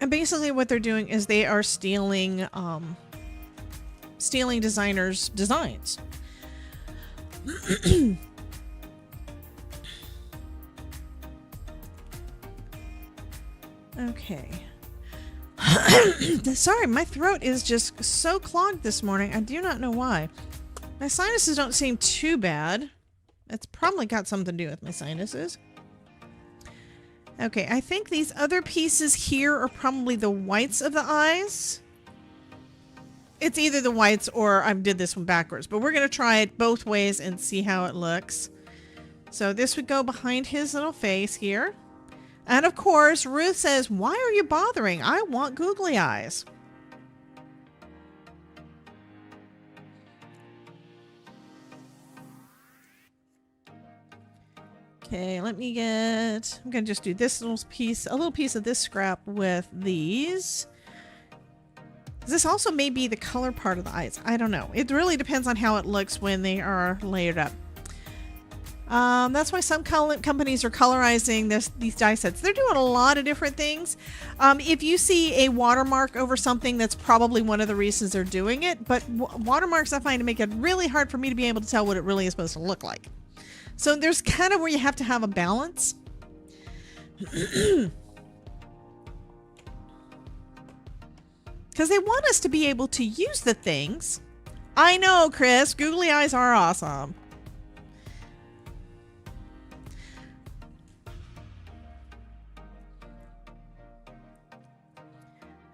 And basically what they're doing is they are stealing designers' designs. Okay. Sorry, my throat is just so clogged this morning. I do not know why. My sinuses don't seem too bad. It's probably got something to do with my sinuses. Okay, I think these other pieces here are probably the whites of the eyes. It's either the whites or I did this one backwards, but we're going to try it both ways and see how it looks. So this would go behind his little face here. And of course, Ruth says, why are you bothering? I want googly eyes. Okay, I'm going to just do this little piece, a little piece of this scrap with these. This also may be the color part of the eyes. I don't know. It really depends on how it looks when they are layered up. That's why some companies are colorizing these die sets. They're doing a lot of different things. If you see a watermark over something, that's probably one of the reasons they're doing it. But watermarks, I find, to make it really hard for me to be able to tell what it really is supposed to look like. So there's kind of where you have to have a balance. Because they want us to be able to use the things. I know, Chris. Googly eyes are awesome.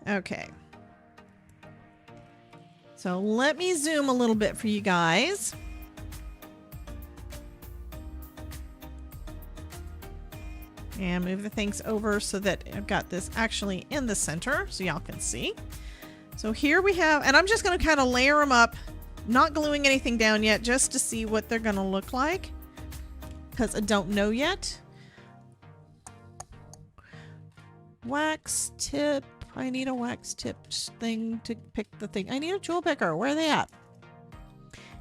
Okay. So let me zoom a little bit for you guys. And move the things over so that I've got this actually in the center so y'all can see. So here we have, and I'm just going to kind of layer them up, not gluing anything down yet, just to see what they're going to look like, because I don't know yet. Wax tip. I need a wax tip thing to pick the thing. I need a jewel picker. Where are they at?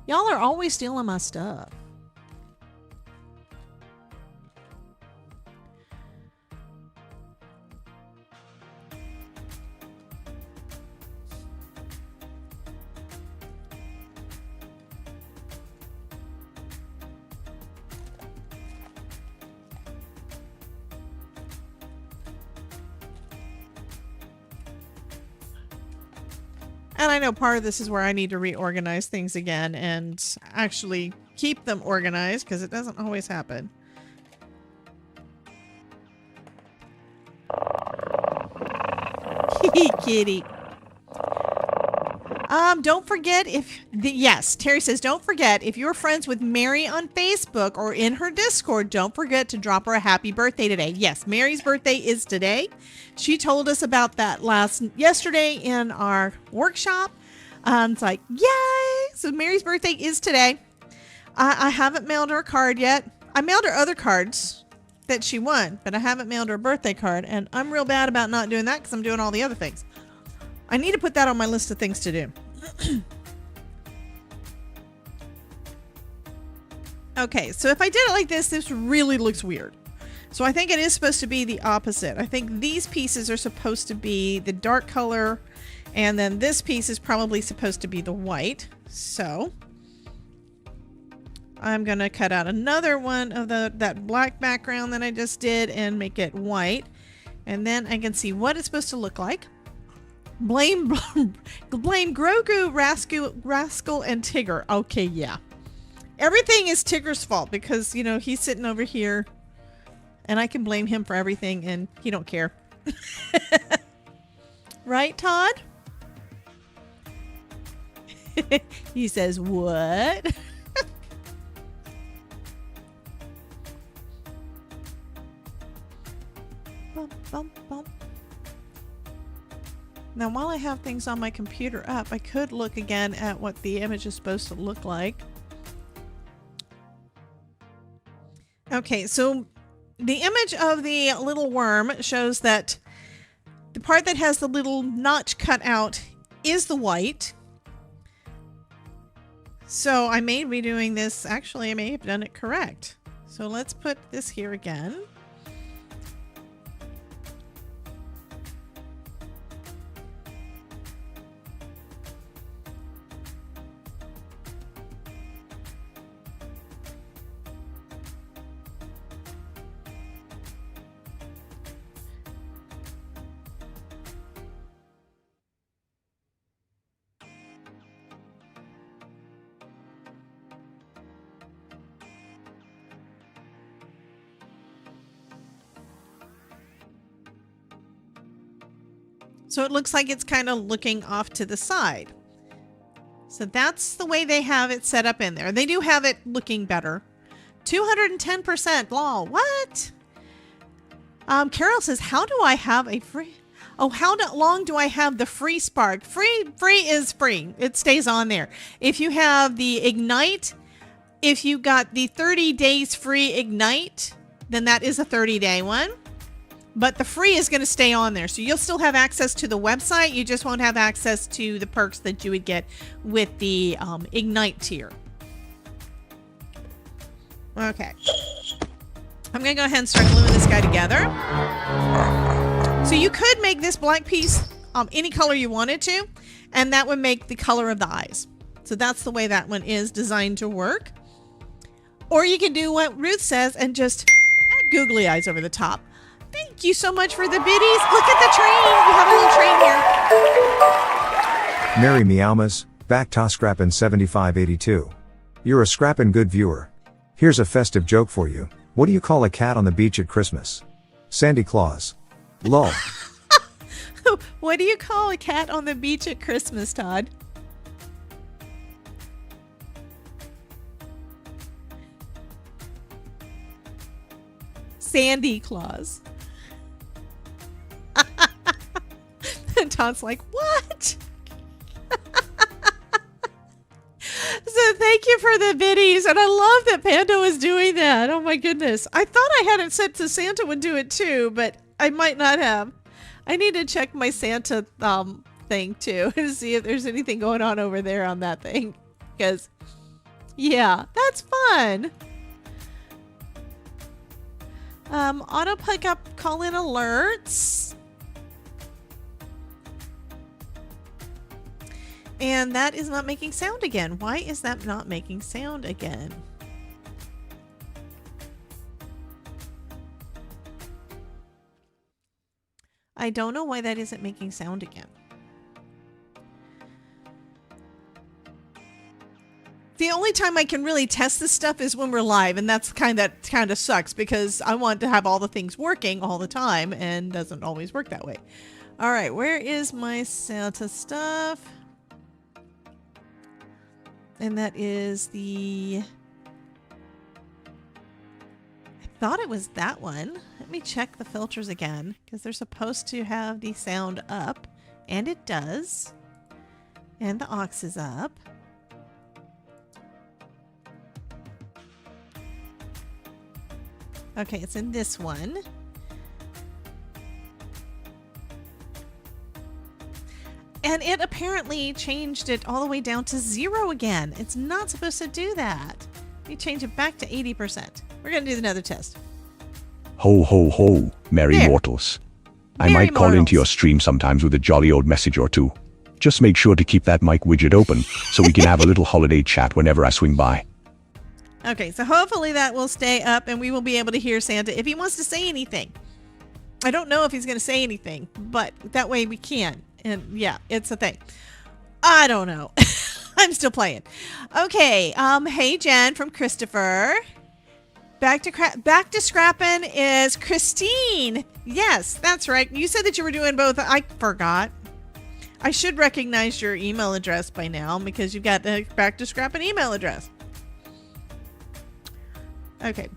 Y'all are always stealing my stuff. And I know part of this is where I need to reorganize things again and actually keep them organized because it doesn't always happen. Kitty. Don't forget yes, Terry says, don't forget if you're friends with Mary on Facebook or in her Discord, don't forget to drop her a happy birthday today. Yes, Mary's birthday is today. She told us about that yesterday in our workshop. It's like, yay! So Mary's birthday is today. I haven't mailed her a card yet. I mailed her other cards that she won, but I haven't mailed her a birthday card, and I'm real bad about not doing that because I'm doing all the other things. I need to put that on my list of things to do. Okay, so if I did it like this really looks weird. So I think it is supposed to be the opposite. I think these pieces are supposed to be the dark color, and then this piece is probably supposed to be the white. So I'm going to cut out another one of that black background that I just did and make it white. And then I can see what it's supposed to look like. Blame Grogu, Rascal, and Tigger. Okay, yeah. Everything is Tigger's fault because, you know, he's sitting over here and I can blame him for everything and he don't care. Right, Todd? He says, what? Bump, bump, bump. Now, while I have things on my computer up, I could look again at what the image is supposed to look like. Okay, so the image of the little worm shows that the part that has the little notch cut out is the white. So I may be doing this, actually I may have done it correct. So let's put this here again. So it looks like it's kind of looking off to the side. So that's the way they have it set up in there. They do have it looking better. 210%. Lol. What? Carol says, how do I have a free... Oh, how long do I have the free spark? Free is free. It stays on there. If you have the Ignite, if you got the 30 days free Ignite, then that is a 30-day one. But the free is going to stay on there. So you'll still have access to the website. You just won't have access to the perks that you would get with the Ignite tier. Okay. I'm going to go ahead and start gluing this guy together. So you could make this black piece any color you wanted to. And that would make the color of the eyes. So that's the way that one is designed to work. Or you can do what Ruth says and just add googly eyes over the top. Thank you so much for the biddies. Look at the train. We have a little train here. Mary Meowmas, Back to Scrappin 7582. You're a scrappin' good viewer. Here's a festive joke for you. What do you call a cat on the beach at Christmas? Sandy Claus. Lol. What do you call a cat on the beach at Christmas, Todd? Sandy Claus. And Todd's like, what? So thank you for the biddies. And I love that Pando is doing that. Oh my goodness. I thought I had it set to Santa would do it too, but I might not have. I need to check my Santa thing too to see if there's anything going on over there on that thing. Because, yeah, that's fun. Auto pickup call-in alerts. And that is not making sound again. Why is that not making sound again? I don't know why that isn't making sound again. The only time I can really test this stuff is when we're live, and that's kind of sucks because I want to have all the things working all the time and doesn't always work that way. All right, where is my Santa stuff? And that is the... I thought it was that one. Let me check the filters again because they're supposed to have the sound up, and it does. And the aux is up. Okay, it's in this one. And it apparently changed it all the way down to 0 again. It's not supposed to do that. Let me change it back to 80%. We're going to do another test. Ho, ho, ho, merry There. mortals. I Merry might call mortals. into your stream sometimes with a jolly old message or two. Just make sure to keep that mic widget open so we can have a little holiday chat whenever I swing by. Okay, so hopefully that will stay up and we will be able to hear Santa if he wants to say anything. I don't know if he's going to say anything, but that way we can. And yeah, it's a thing. I don't know. I'm still playing. Okay, hey Jen from Christopher. Back to Scrappin' is Christine. Yes, that's right. You said that you were doing both. I forgot. I should recognize your email address by now because you've got the Back to Scrappin' email address. Okay.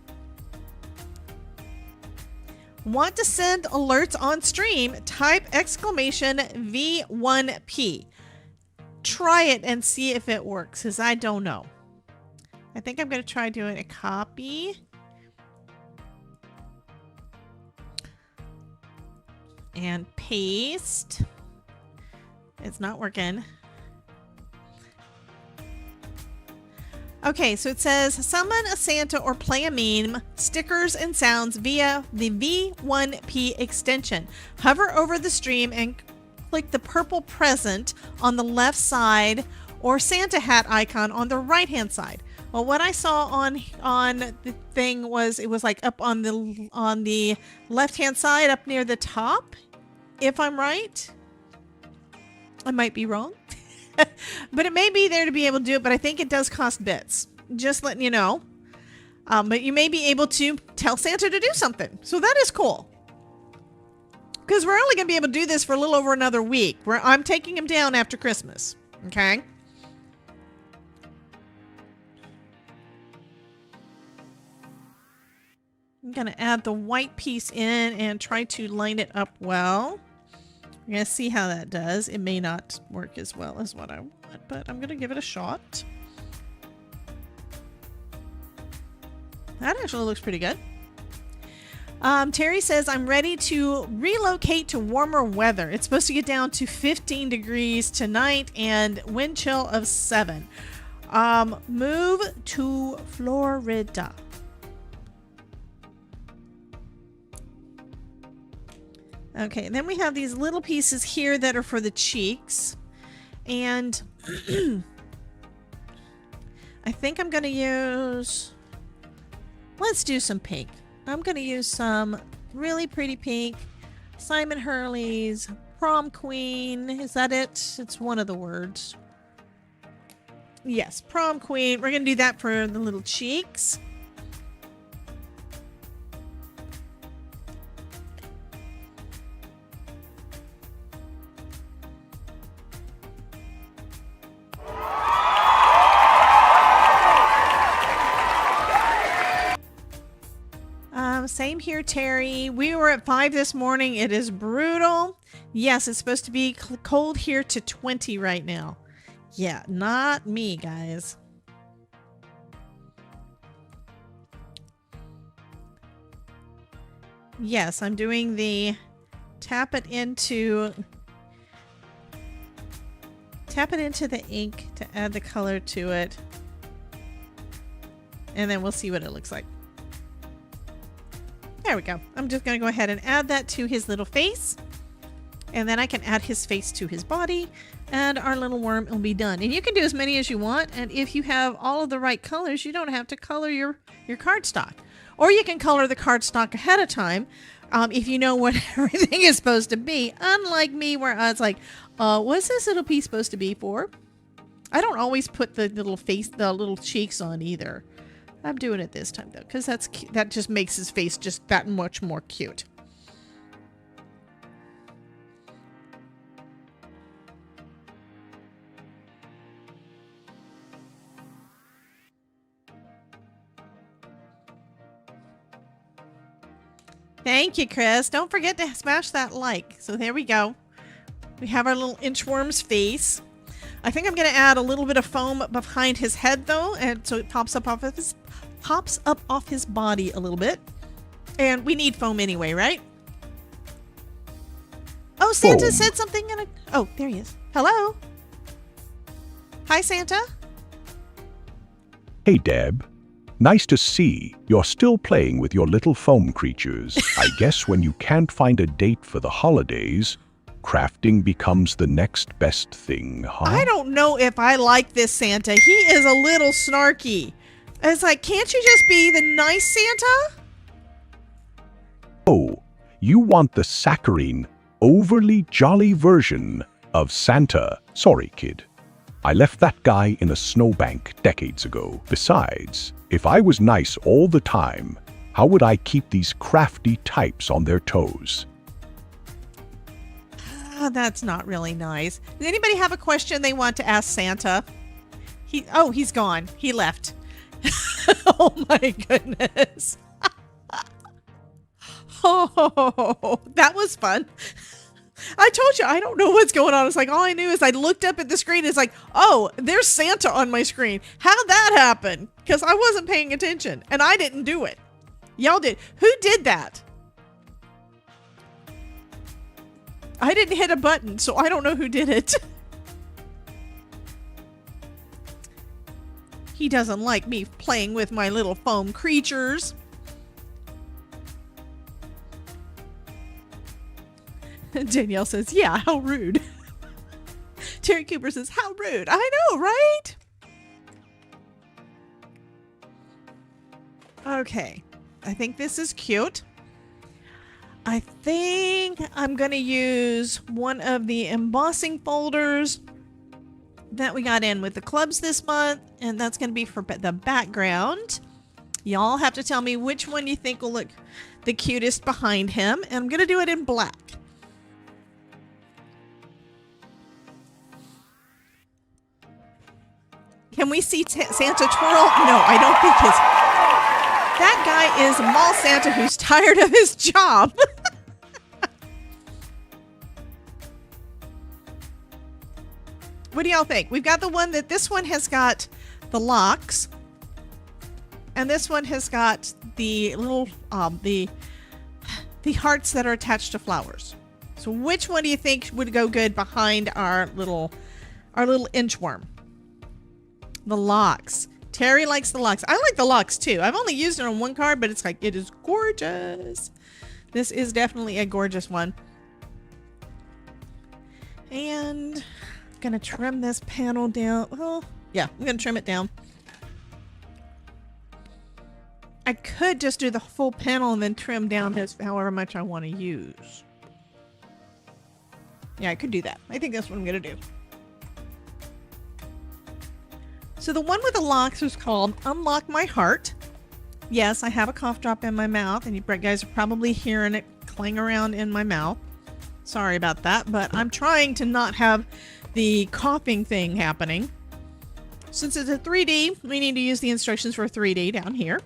Want to send alerts on stream? Type exclamation V1P. Try it and see if it works, because I don't know. I think I'm going to try doing a copy. And paste. It's not working. Okay, so it says summon a Santa or play a meme, stickers and sounds via the V1P extension. Hover over the stream and click the purple present on the left side or Santa hat icon on the right hand side. Well, what I saw on the thing was it was like up on the left hand side up near the top, if I'm right. I might be wrong. But it may be there to be able to do it, but I think it does cost bits. Just letting you know. But you may be able to tell Santa to do something. So that is cool. Because we're only going to be able to do this for a little over another week. I'm taking him down after Christmas. Okay? I'm going to add the white piece in and try to line it up well. We're going to see how that does. It may not work as well as what I want, but I'm going to give it a shot. That actually looks pretty good. Terry says, I'm ready to relocate to warmer weather. It's supposed to get down to 15 degrees tonight and wind chill of 7. Move to Florida. Okay, then we have these little pieces here that are for the cheeks. And I think I'm going to use... Let's do some pink. I'm going to use some really pretty pink. Simon Hurley's Prom Queen. Is that it? It's one of the words. Yes, prom queen. We're going to do that for the little cheeks. Same here, Terry. We were at 5 this morning. It is brutal. Yes, it's supposed to be cold here to 20 right now. Yeah, not me, guys. Yes, I'm doing the tap it into the ink to add the color to it. And then we'll see what it looks like. There we go. I'm just going to go ahead and add that to his little face. And then I can add his face to his body. And our little worm will be done. And you can do as many as you want. And if you have all of the right colors, you don't have to color your cardstock. Or you can color the cardstock ahead of time if you know what everything is supposed to be. Unlike me, where I was like, what's this little piece supposed to be for? I don't always put the little face, the little cheeks on either. I'm doing it this time though, because that just makes his face just that much more cute. Thank you, Chris. Don't forget to smash that like. So there we go. We have our little inchworm's face. I think I'm going to add a little bit of foam behind his head though, and so it pops up off his body a little bit. And we need foam anyway, right? Oh, Santa Foam. said something oh, there he is. Hello. Hi, Santa. Hey, Deb. Nice to see you're still playing with your little foam creatures. I guess when you can't find a date for the holidays, crafting becomes the next best thing, huh? I don't know if I like this Santa. He is a little snarky. It's like, can't you just be the nice Santa? Oh, you want the saccharine, overly jolly version of Santa. Sorry, kid. I left that guy in a snowbank decades ago. Besides, if I was nice all the time, how would I keep these crafty types on their toes? That's not really nice. Does anybody have a question they want to ask Santa? He's gone. He left. Oh my goodness. Oh, that was fun. I told you, I don't know what's going on. It's like, all I knew is I looked up at the screen. It's like, oh, there's Santa on my screen. How'd that happen? Because I wasn't paying attention and I didn't do it. Y'all did. Who did that? I didn't hit a button, so I don't know who did it. He doesn't like me playing with my little foam creatures. Danielle says, yeah, how rude. Terry Cooper says, how rude. I know, right? Okay. I think this is cute. I think I'm going to use one of the embossing folders that we got in with the clubs this month, and that's going to be for the background. Y'all have to tell me which one you think will look the cutest behind him, and I'm going to do it in black. Can we see Santa twirl? No, I don't think his... That guy is Mall Santa who's tired of his job. What do y'all think? We've got the one that this one has got the locks. And this one has got the little, the hearts that are attached to flowers. So which one do you think would go good behind our little inchworm? The locks. Terry likes the locks. I like the locks too. I've only used it on one card, but it's like, it is gorgeous. This is definitely a gorgeous one. And I'm going to trim this panel down. Well, yeah, I'm going to trim it down. I could just do the full panel and then trim down this however much I want to use. Yeah, I could do that. I think that's what I'm going to do. So the one with the locks is called Unlock My Heart. Yes, I have a cough drop in my mouth, and you guys are probably hearing it clang around in my mouth. Sorry about that, but I'm trying to not have the coughing thing happening. Since it's a 3D, we need to use the instructions for 3D down here,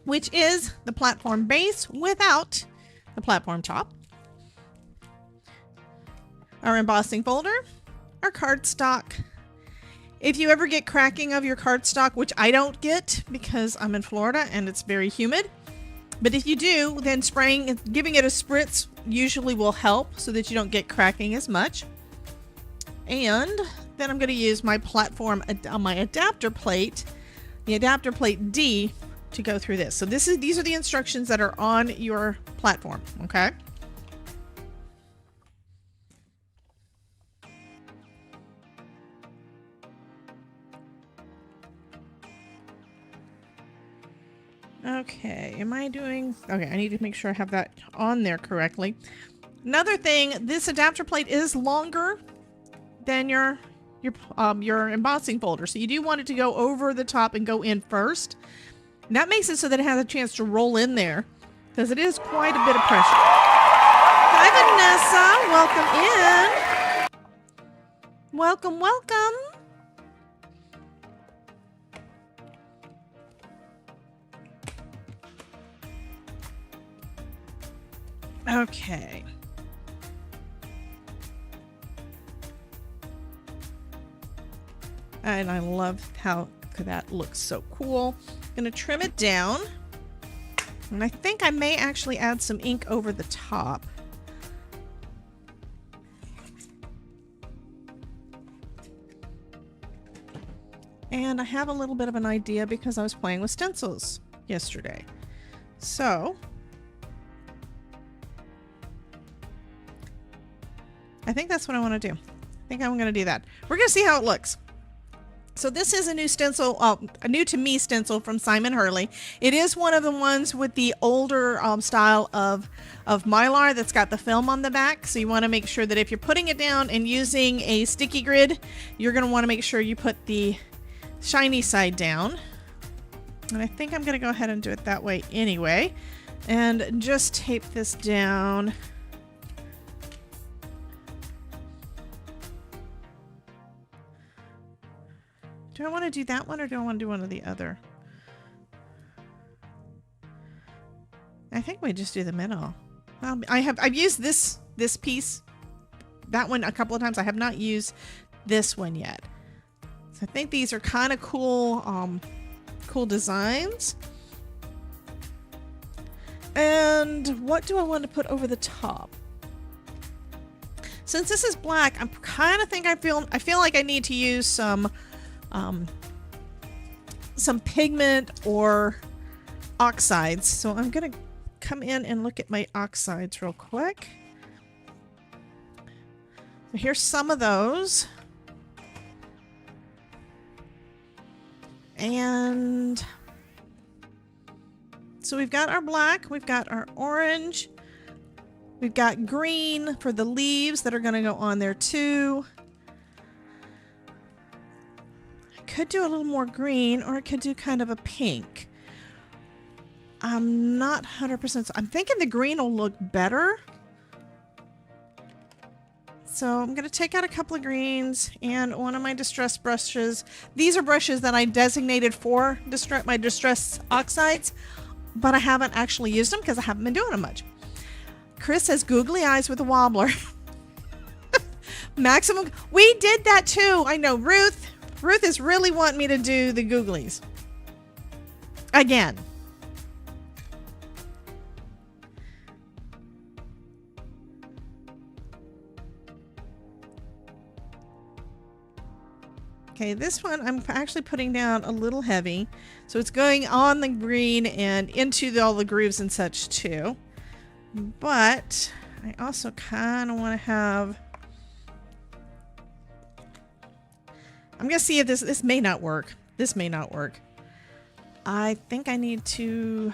which is the platform base without the platform top. Our embossing folder, our cardstock. If you ever get cracking of your cardstock, which I don't get because I'm in Florida and it's very humid, but if you do, then spraying, giving it a spritz usually will help so that you don't get cracking as much. And then I'm going to use my platform, my adapter plate, the adapter plate D, to go through this. So these are the instructions that are on your platform, okay? Okay, am I doing... Okay, I need to make sure I have that on there correctly. Another thing, this adapter plate is longer than your embossing folder. So you do want it to go over the top and go in first. And that makes it so that it has a chance to roll in there, because it is quite a bit of pressure. Hi, Vanessa. Welcome in. Welcome, welcome. Okay. And I love how that looks so cool. I'm going to trim it down. And I think I may actually add some ink over the top. And I have a little bit of an idea because I was playing with stencils yesterday. So I think that's what I want to do. I think I'm going to do that. We're going to see how it looks. So this is a new stencil, a new to me stencil from Simon Hurley. It is one of the ones with the older style of Mylar that's got the film on the back. So you want to make sure that if you're putting it down and using a sticky grid, you're going to want to make sure you put the shiny side down. And I think I'm going to go ahead and do it that way anyway. And just tape this down. Do I want to do that one or do I want to do one or the other? I think we just do the middle. I've used this piece, that one a couple of times. I have not used this one yet. So I think these are kind of cool, cool designs. And what do I want to put over the top? Since this is black, I'm kind of think I feel like I need to use some pigment or oxides. So I'm gonna come in and look at my oxides real quick. So here's some of those. And so we've got our black, we've got our orange, we've got green for the leaves that are gonna go on there too. Could do a little more green, or I could do kind of a pink. I'm not 100%. I'm thinking the green will look better. So I'm going to take out a couple of greens and one of my distress brushes. These are brushes that I designated for my distress oxides, but I haven't actually used them because I haven't been doing them much. Chris says googly eyes with a wobbler. Maximum. We did that too. I know, Ruth is really wanting me to do the googlies. Again. Okay, this one I'm actually putting down a little heavy. So it's going on the green and into all the grooves and such too. But I also kind of want to have... I'm going to see if this may not work. This may not work. I think I need to...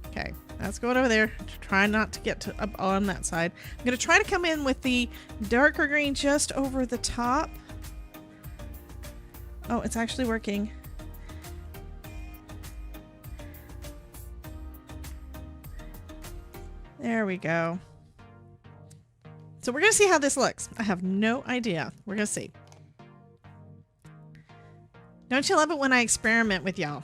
Okay, let's go over there. Try not to get up on that side. I'm going to try to come in with the darker green just over the top. Oh, it's actually working. There we go. So we're going to see how this looks. I have no idea. We're going to see. Don't you love it when I experiment with y'all?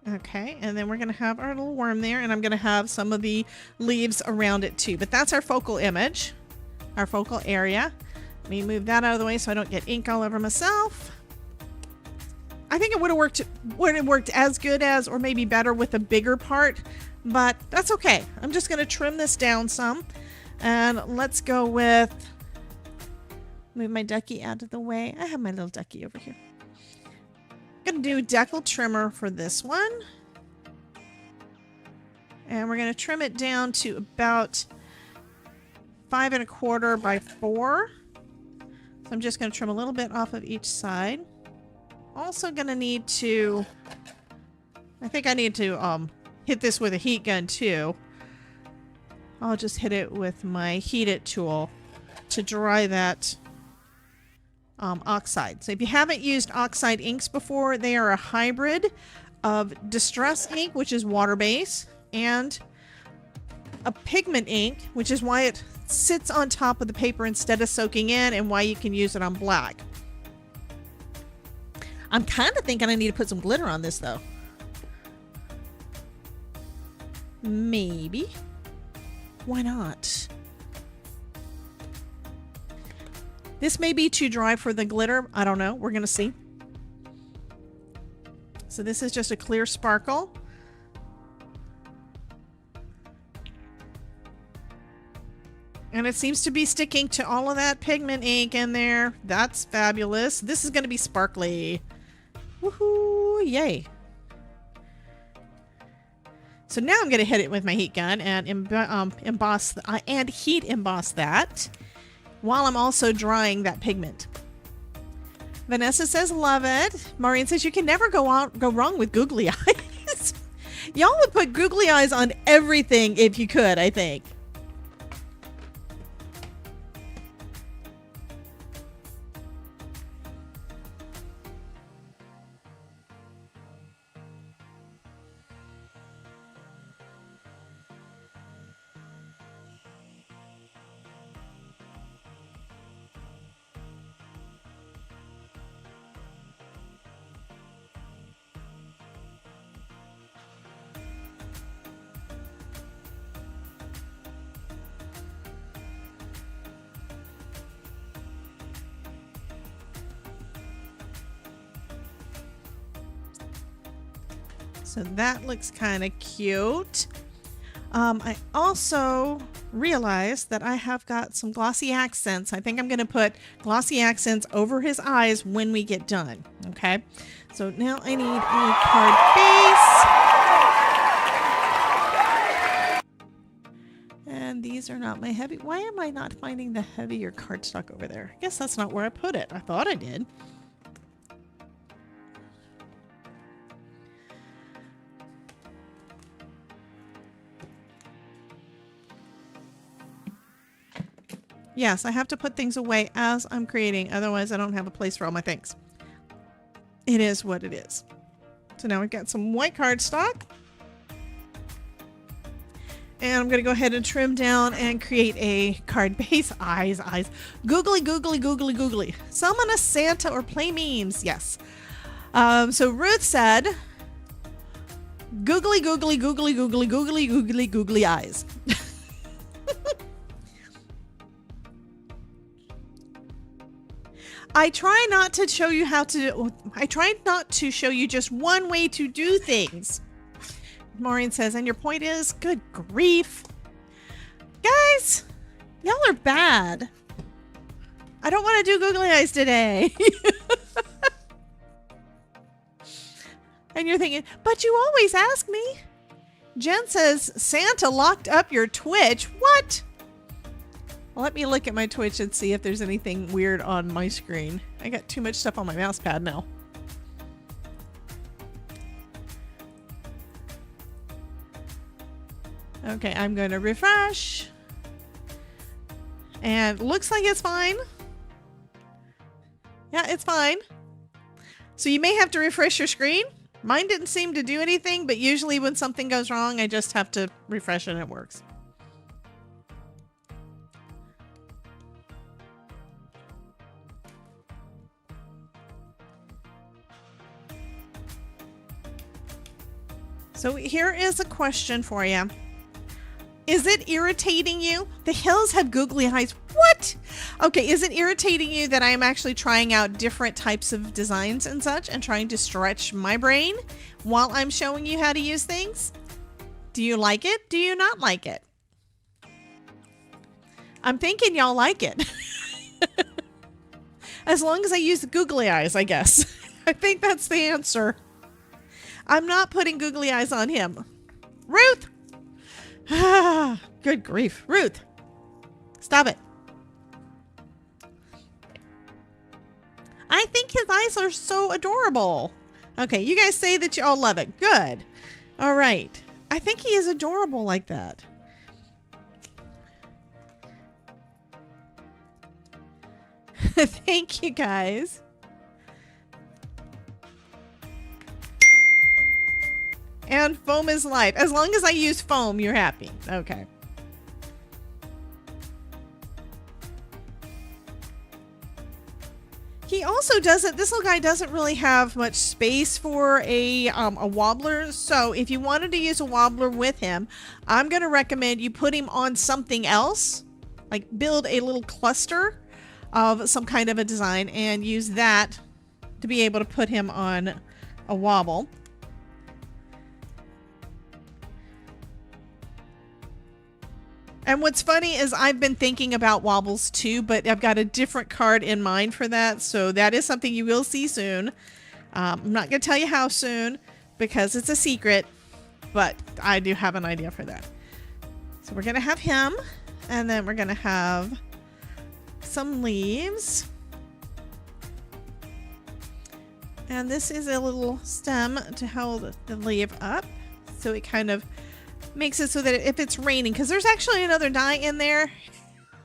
Okay, and then we're going to have our little worm there, and I'm going to have some of the leaves around it too. But that's our focal image, our focal area. Let me move that out of the way so I don't get ink all over myself. I think it would have worked as good as, or maybe better with a bigger part, but that's okay. I'm just going to trim this down some, and let's go with, move my ducky out of the way. I have my little ducky over here. I'm going to do decal trimmer for this one, and we're going to trim it down to about 5 1/4 by 4. So I'm just going to trim a little bit off of each side. Also going to need to, I think I need to hit this with a heat gun too. I'll just hit it with my heat it tool to dry that oxide. So if you haven't used oxide inks before, they are a hybrid of distress ink, which is water based, and a pigment ink, which is why it sits on top of the paper instead of soaking in, and why you can use it on black. I'm kind of thinking I need to put some glitter on this though. Maybe. Why not? This may be too dry for the glitter. I don't know. We're going to see. So this is just a clear sparkle. And it seems to be sticking to all of that pigment ink in there. That's fabulous. This is going to be sparkly. Woohoo! Yay. So now I'm going to hit it with my heat gun and emboss and heat emboss that while I'm also drying that pigment. Vanessa says love it. Maureen says you can never go wrong with googly eyes. Y'all would put googly eyes on everything if you could, I think. So that looks kind of cute. I also realized that I have got some glossy accents. I think I'm going to put glossy accents over his eyes when we get done. Okay. So now I need a card base. And these are not my heavy. Why am I not finding the heavier cardstock over there? I guess that's not where I put it. I thought I did. Yes, I have to put things away as I'm creating, otherwise I don't have a place for all my things. It is what it is. So now we've got some white cardstock. And I'm going to go ahead and trim down and create a card base. Eyes. Googly, googly, googly, googly. Summon a Santa or play memes. Yes. So Ruth said, googly, googly, googly, googly, googly, googly, googly eyes. I try not to show you just one way to do things. Maureen says, and your point is, good grief. Guys, y'all are bad. I don't want to do googly eyes today. And you're thinking, but you always ask me. Jen says, Santa locked up your Twitch. What? Let me look at my Twitch and see if there's anything weird on my screen. I got too much stuff on my mouse pad now. Okay, I'm going to refresh. And looks like it's fine. Yeah, it's fine. So you may have to refresh your screen. Mine didn't seem to do anything, but usually when something goes wrong, I just have to refresh and it works. So here is a question for you. Is it irritating you? The hills have googly eyes. What? Okay, is it irritating you that I am actually trying out different types of designs and such and trying to stretch my brain while I'm showing you how to use things? Do you like it? Do you not like it? I'm thinking y'all like it. As long as I use the googly eyes, I guess. I think that's the answer. I'm not putting googly eyes on him. Ruth! Good grief. Ruth! Stop it. I think his eyes are so adorable. Okay, you guys say that you all love it. Good. All right. I think he is adorable like that. Thank you, guys. And foam is life. As long as I use foam, you're happy. Okay. He also doesn't, this little guy doesn't really have much space for a wobbler. So if you wanted to use a wobbler with him, I'm going to recommend you put him on something else. Like build a little cluster of some kind of a design and use that to be able to put him on a wobble. And what's funny is I've been thinking about wobbles too, but I've got a different card in mind for that. So that is something you will see soon. I'm not going to tell you how soon because it's a secret, but I do have an idea for that. So we're going to have him, and then we're going to have some leaves. And this is a little stem to hold the leaf up. So it kind of makes it so that if it's raining, because there's actually another die in there.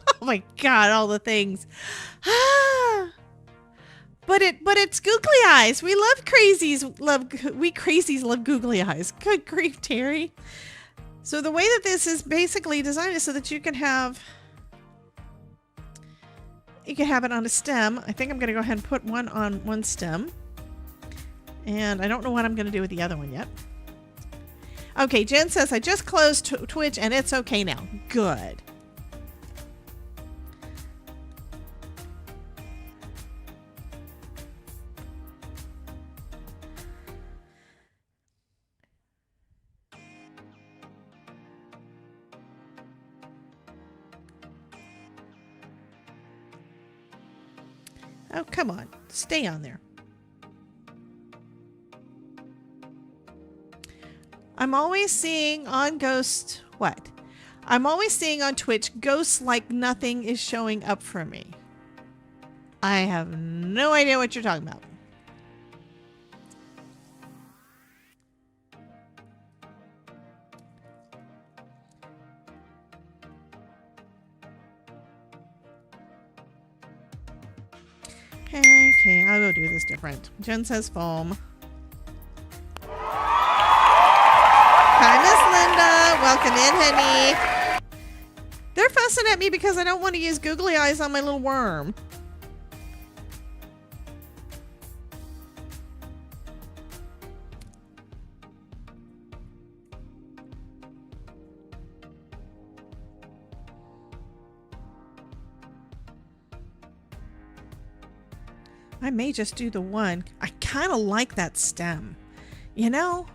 Oh my god, all the things. But it's googly eyes. We love crazies. We crazies love googly eyes. Good grief, Terry. So the way that this is basically designed is so that you can have it on a stem. I think I'm going to go ahead and put one on one stem. And I don't know what I'm going to do with the other one yet. Okay, Jen says, I just closed Twitch and it's okay now. Good. Oh, come on. Stay on there. I'm always seeing on Ghost, what? I'm always seeing on Twitch, ghosts like nothing is showing up for me. I have no idea what you're talking about. Okay, I will do this different. Jen says foam. Hi, Miss Linda. Welcome in, honey. They're fussing at me because I don't want to use googly eyes on my little worm. I may just do the one. I kind of like that stem, you know?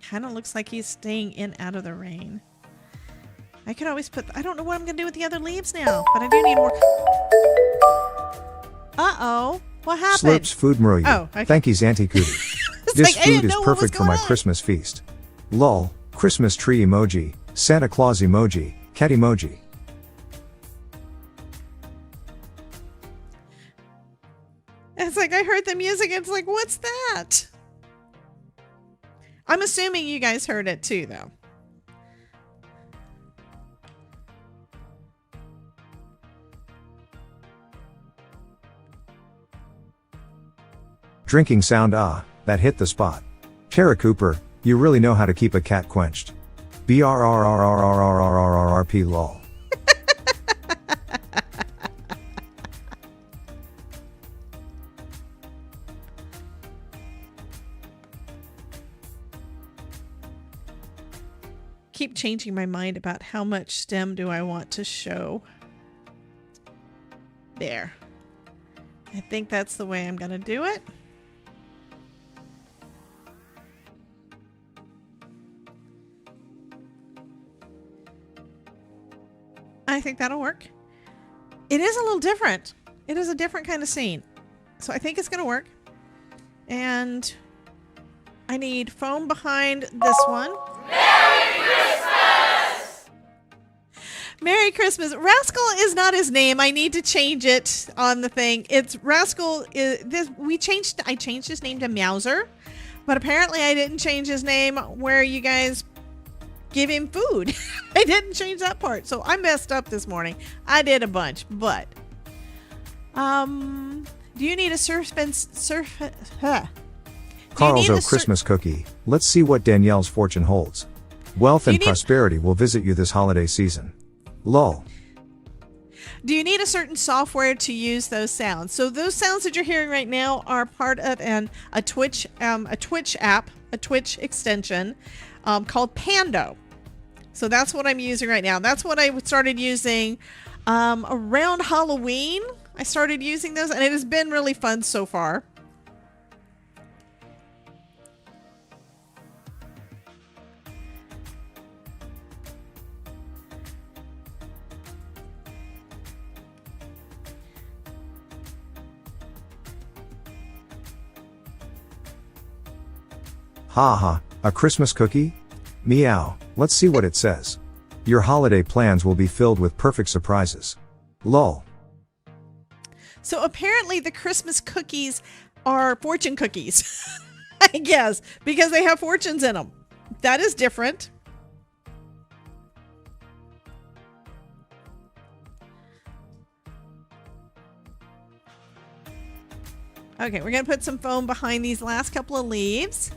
Kind of looks like he's staying in out of the rain. I could always put, I don't know what I'm going to do with the other leaves now, but I do need more. Uh-oh. What happened? Slurps food Mario. Oh, okay. Thank you, Auntie Cootie. It's This like, I food didn't is know what was perfect for my going on. Christmas feast. Lol, Christmas tree emoji, Santa Claus emoji, cat emoji. It's like I heard the music. It's like, what's that? I'm assuming you guys heard it too, though. Drinking sound, ah, that hit the spot. Tara Cooper, you really know how to keep a cat quenched. BRRRRRRRRRRRP lol. Keep changing my mind about how much stem do I want to show. There. I think that's the way I'm going to do it. I think that'll work. It is a little different. It is a different kind of scene. So I think it's going to work. And I need foam behind this one. Merry Christmas. Rascal is not his name. I need to change it on the thing. It's Rascal. I changed his name to Meowser, but apparently I didn't change his name where you guys give him food. I didn't change that part. So I messed up this morning. I did a bunch, but do you need a Carl's O Christmas cookie. Let's see what Danielle's fortune holds. Wealth and prosperity will visit you this holiday season. Lol. Do you need a certain software to use those sounds? So those sounds that you're hearing right now are part of a Twitch app, a Twitch extension called Pando. So that's what I'm using right now. That's what I started using around Halloween. I started using those, and it has been really fun so far. Haha, a Christmas cookie? Meow, let's see what it says. Your holiday plans will be filled with perfect surprises. Lol. So apparently the Christmas cookies are fortune cookies, I guess, because they have fortunes in them. That is different. Okay, we're going to put some foam behind these last couple of leaves.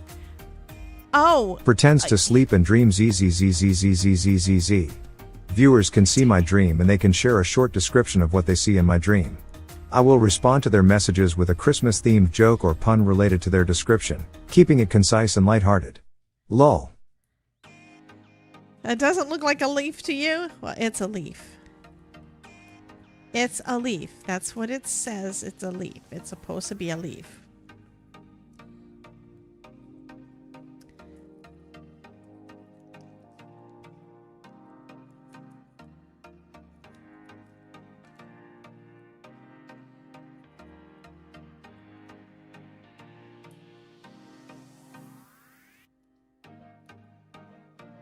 Oh. Pretends to sleep and dreams zzzzzzzzzzz. Viewers can see my dream and they can share a short description of what they see in my dream. I will respond to their messages with a Christmas-themed joke or pun related to their description, keeping it concise and lighthearted. Lol. That doesn't look like a leaf to you? Well, it's a leaf. It's a leaf. That's what it says. It's a leaf. It's supposed to be a leaf.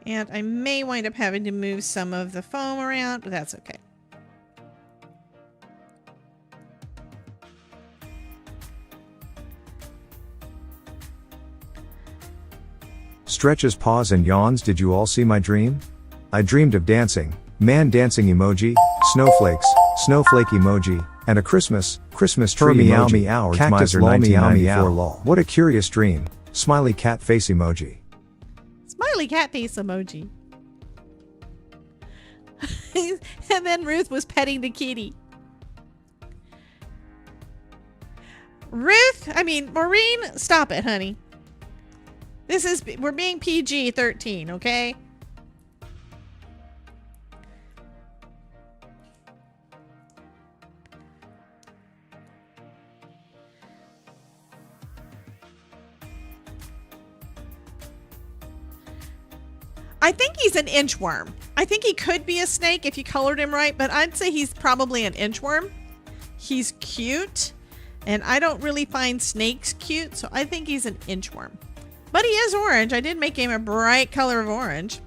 And I may wind up having to move some of the foam around, but that's okay. Stretches paws and yawns. Did you all see my dream? I dreamed of dancing, man dancing emoji, snowflakes, snowflake emoji, and a Christmas tree meow emoji, meow cactus lol meow 1994 meow. Lol. What a curious dream. Smiley cat face emoji. Smiley cat face emoji. And then Ruth was petting the kitty. Maureen, stop it, honey. We're being PG-13, okay? I think he's an inchworm. I think he could be a snake if you colored him right, but I'd say he's probably an inchworm. He's cute, and I don't really find snakes cute, so I think he's an inchworm. But he is orange. I did make him a bright color of orange.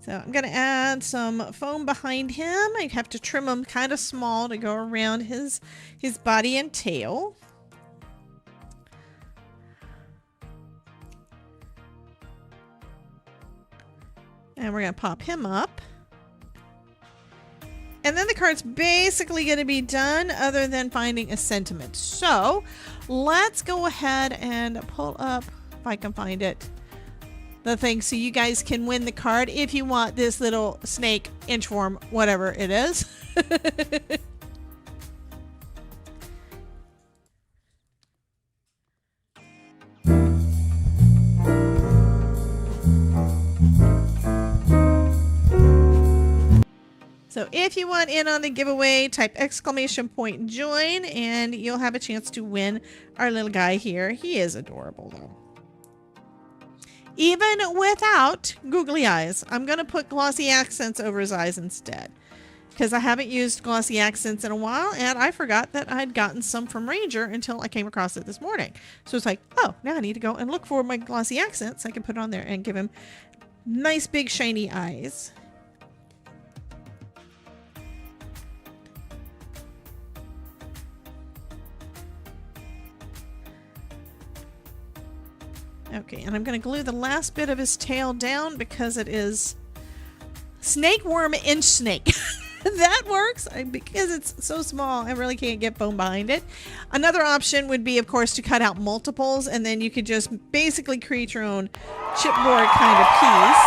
So I'm going to add some foam behind him. I have to trim him kind of small to go around his body and tail. And we're going to pop him up. And then the card's basically going to be done other than finding a sentiment. So let's go ahead and pull up, if I can find it, the thing so you guys can win the card if you want this little snake inchworm, whatever it is. So if you want in on the giveaway, type !join and you'll have a chance to win our little guy here. He is adorable though. Even without googly eyes. I'm going to put glossy accents over his eyes instead, because I haven't used glossy accents in a while and I forgot that I'd gotten some from Ranger until I came across it this morning. So it's like, oh, now I need to go and look for my glossy accents. I can put it on there and give him nice big shiny eyes. Okay, and I'm going to glue the last bit of his tail down because it is snake worm inch snake. That works because it's so small. I really can't get foam behind it. Another option would be, of course, to cut out multiples, and then you could just basically create your own chipboard kind of piece.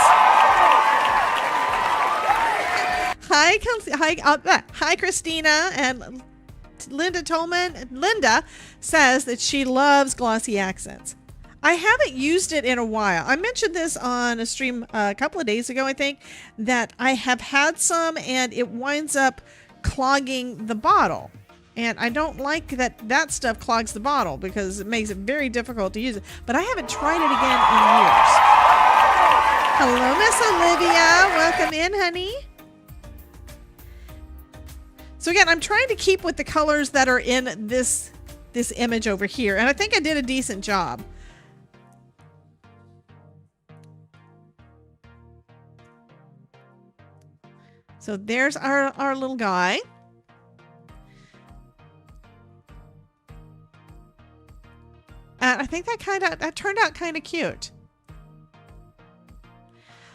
Hi, Christina, and Linda Tolman. Linda says that she loves glossy accents. I haven't used it in a while. I mentioned this on a stream a couple of days ago, I think, that I have had some and it winds up clogging the bottle. And I don't like that stuff clogs the bottle because it makes it very difficult to use it. But I haven't tried it again in years. Hello, Miss Olivia. Welcome in, honey. So again, I'm trying to keep with the colors that are in this image over here. And I think I did a decent job. So there's our little guy. And I think that turned out kind of cute.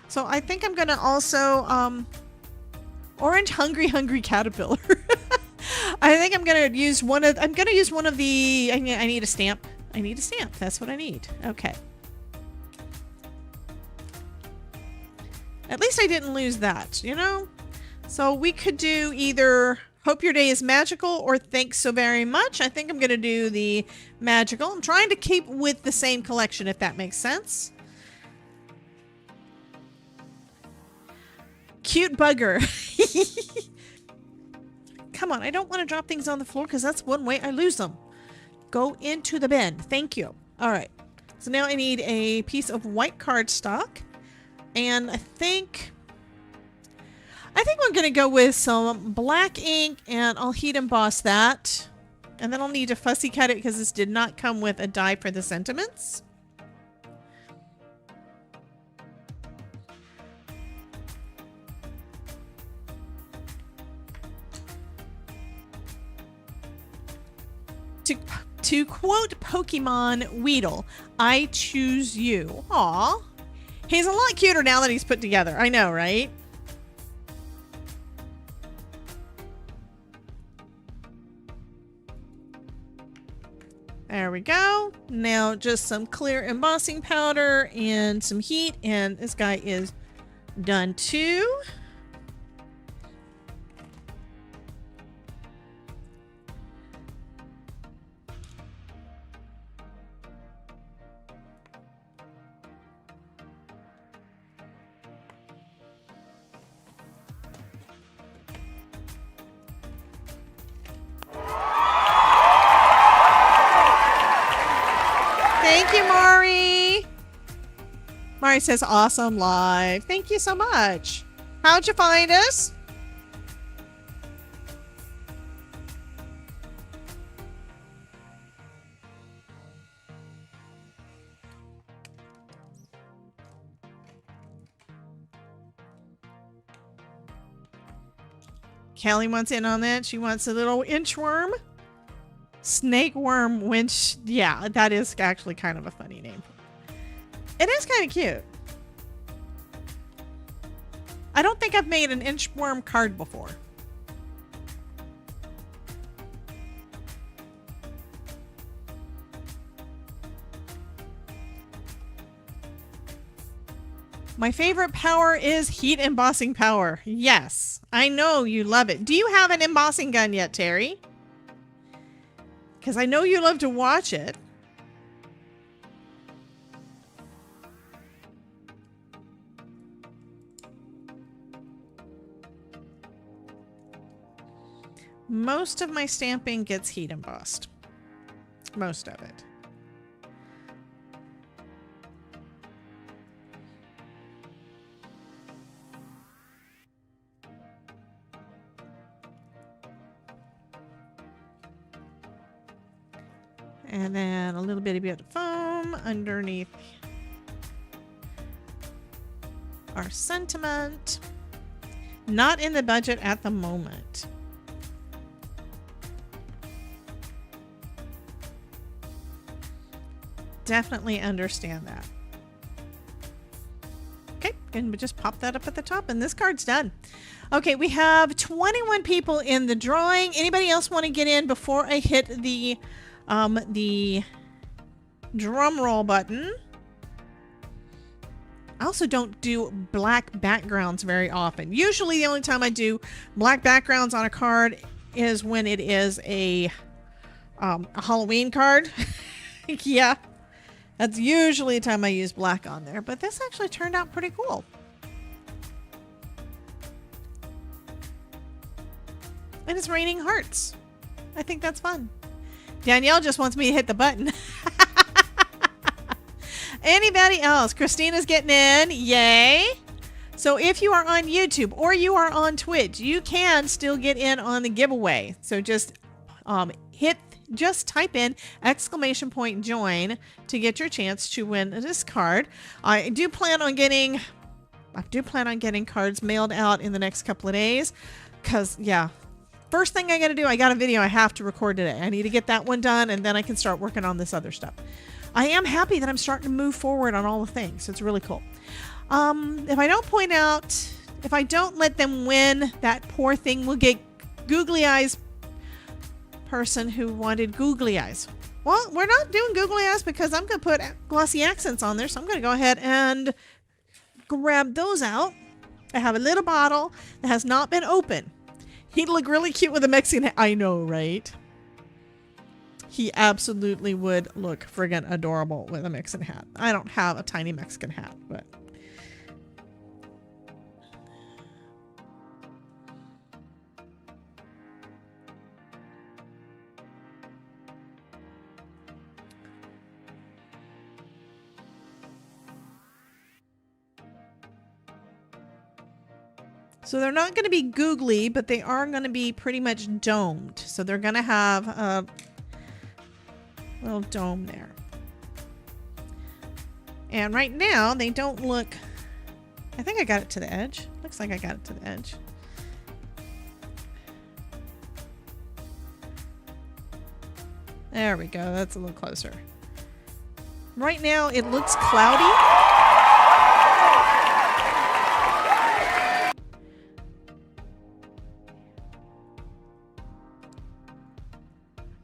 So I think I'm gonna also orange hungry caterpillar. I think I'm gonna use one of the I need a stamp. I need a stamp. That's what I need. Okay. At least I didn't lose that, you know? So we could do either hope your day is magical or thanks so very much. I think I'm going to do the magical. I'm trying to keep with the same collection, if that makes sense. Cute bugger. Come on, I don't want to drop things on the floor because that's one way I lose them. Go into the bin. Thank you. All right. So now I need a piece of white cardstock. And I think we're going to go with some black ink and I'll heat emboss that. And then I'll need to fussy cut it because this did not come with a die for the sentiments. To quote Pokemon Weedle, I choose you. Aw. He's a lot cuter now that he's put together. I know, right? There we go. Now just some clear embossing powder and some heat, and this guy is done too. Thank you, Mari. Mari says, awesome live. Thank you so much. How'd you find us? Kelly wants in on that. She wants a little inchworm. Snake worm winch. Yeah, that is actually kind of a funny name. It is kind of cute. I don't think I've made an inchworm card before. My favorite power is heat embossing power. Yes, I know you love it. Do you have an embossing gun yet, Terry? Because I know you love to watch it. Most of my stamping gets heat embossed. Most of it. And then a little bit of foam underneath our sentiment. Not in the budget at the moment. Definitely understand that. Okay, and we just pop that up at the top and this card's done. Okay, we have 21 people in the drawing. Anybody else want to get in before I hit the drum roll button? I also don't do black backgrounds very often. Usually the only time I do black backgrounds on a card is when it is a Halloween card. Yeah, that's usually the time I use black on there, but this actually turned out pretty cool. And it's raining hearts. I think that's fun. Danielle just wants me to hit the button. Anybody else? Christina's getting in. Yay. So if you are on YouTube or you are on Twitch, you can still get in on the giveaway. So just type in !join to get your chance to win this card. I do plan on getting cards mailed out in the next couple of days. Cause yeah. First thing I got to do, I got a video I have to record today. I need to get that one done and then I can start working on this other stuff. I am happy that I'm starting to move forward on all the things. It's really cool. If I don't let them win, that poor thing will get googly eyes person who wanted googly eyes. Well, we're not doing googly eyes because I'm going to put glossy accents on there. So I'm going to go ahead and grab those out. I have a little bottle that has not been opened. He'd look really cute with a Mexican hat. I know, right? He absolutely would look friggin' adorable with a Mexican hat. I don't have a tiny Mexican hat, but... So they're not going to be googly, but they are going to be pretty much domed. So they're going to have a little dome there. And right now they don't look, I think I got it to the edge. Looks like I got it to the edge. There we go. That's a little closer. Right now it looks cloudy.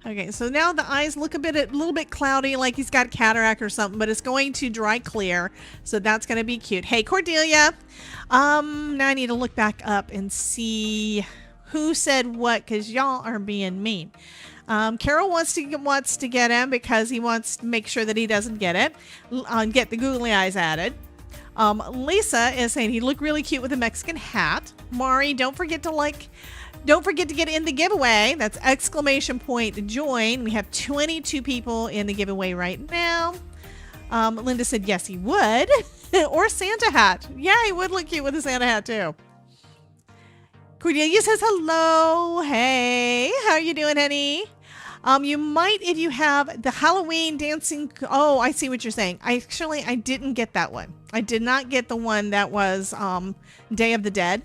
Okay, so now the eyes look a little bit cloudy, like he's got cataract or something, but it's going to dry clear, so that's going to be cute. Hey, Cordelia. Now I need to look back up and see who said what, because y'all are being mean. Carol wants to get him because he wants to make sure that he doesn't get it. Get the googly eyes added. Lisa is saying he looked really cute with a Mexican hat. Mari, don't forget to get in the giveaway. That's !join. We have 22 people in the giveaway right now. Linda said yes, he would. Or Santa hat. Yeah, he would look cute with a Santa hat too. Cordelia says hello. Hey, how are you doing, honey? You might, if you have the Halloween dancing. Oh, I see what you're saying. I didn't get that one. I did not get the one that was Day of the Dead.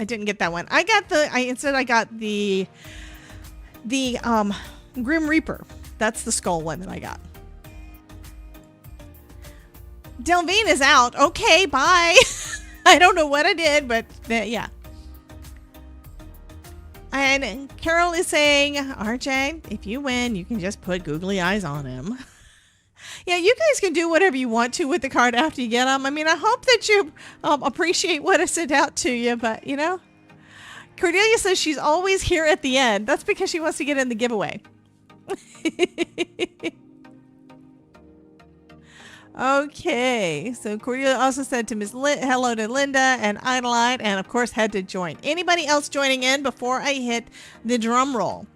I didn't get that one. I got the Grim Reaper. That's the skull one that I got. Delvine is out. Okay, bye. I don't know what I did, but yeah. And Carol is saying, RJ, if you win, you can just put googly eyes on him. Yeah, you guys can do whatever you want to with the card after you get them. I mean, I hope that you appreciate what I sent out to you, but you know. Cordelia says she's always here at the end. That's because she wants to get in the giveaway. Okay, so Cordelia also said to hello to Linda and Idolite, and of course had to join. Anybody else joining in before I hit the drum roll?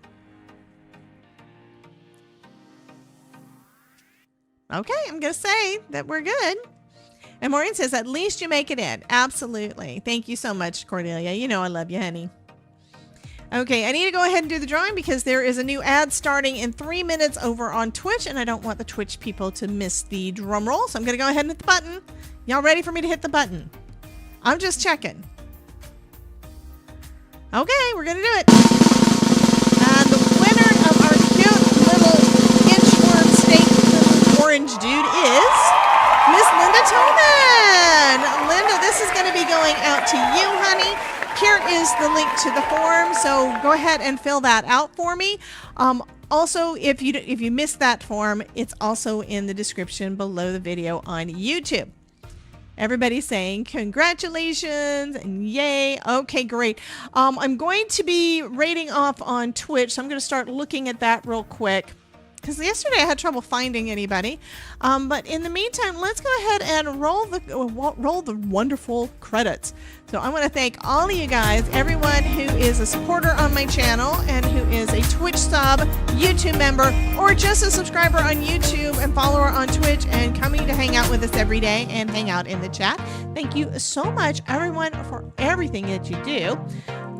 Okay, I'm going to say that we're good. And Maureen says, at least you make it in. Absolutely. Thank you so much, Cordelia. You know I love you, honey. Okay, I need to go ahead and do the drawing because there is a new ad starting in 3 minutes over on Twitch, and I don't want the Twitch people to miss the drum roll. So I'm going to go ahead and hit the button. Y'all ready for me to hit the button? I'm just checking. Okay, we're going to do it. And the winner of our cute little inchworm steak little orange dude is Miss Linda Tolman. Linda, this is going to be going out to you, honey. Here is the link to the form, so go ahead and fill that out for me. Also, if you missed that form, it's also in the description below the video on YouTube. Everybody's saying congratulations and yay. Okay, great. I'm going to be rating off on Twitch, so I'm going to start looking at that real quick. Because yesterday I had trouble finding anybody. But in the meantime, let's go ahead and roll the wonderful credits. So I want to thank all of you guys, everyone who is a supporter on my channel and who is a Twitch sub, YouTube member, or just a subscriber on YouTube and follower on Twitch and coming to hang out with us every day and hang out in the chat. Thank you so much, everyone, for everything that you do.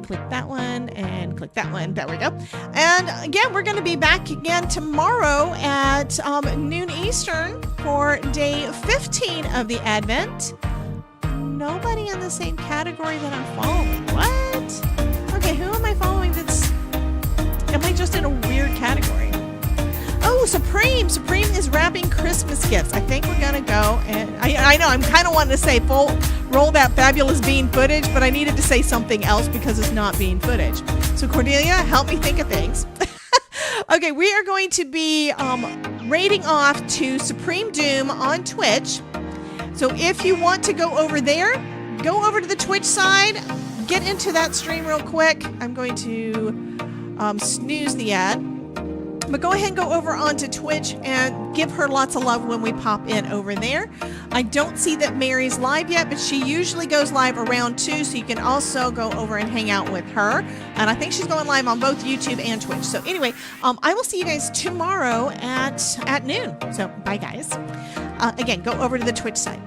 Click that one and click that one. There we go. And again, we're going to be back again tomorrow at noon Eastern for day 15 of the Advent. Nobody in the same category that I'm following. What? Okay, who am I following am I just in a weird category? Oh, Supreme. Supreme is wrapping Christmas gifts. I think we're going to go and I know I'm kind of wanting to say roll that fabulous bean footage, but I needed to say something else because it's not bean footage. So Cordelia, help me think of things. Okay, we are going to be rating off to Supreme Doom on Twitch. So if you want to go over there, go over to the Twitch side, get into that stream real quick. I'm going to snooze the ad. But go ahead and go over onto Twitch and give her lots of love when we pop in over there. I don't see that Mary's live yet, but she usually goes live around 2, so you can also go over and hang out with her. And I think she's going live on both YouTube and Twitch. So anyway, I will see you guys tomorrow at noon. So bye, guys. Again, go over to the Twitch side.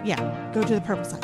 Yeah, go to the purple side.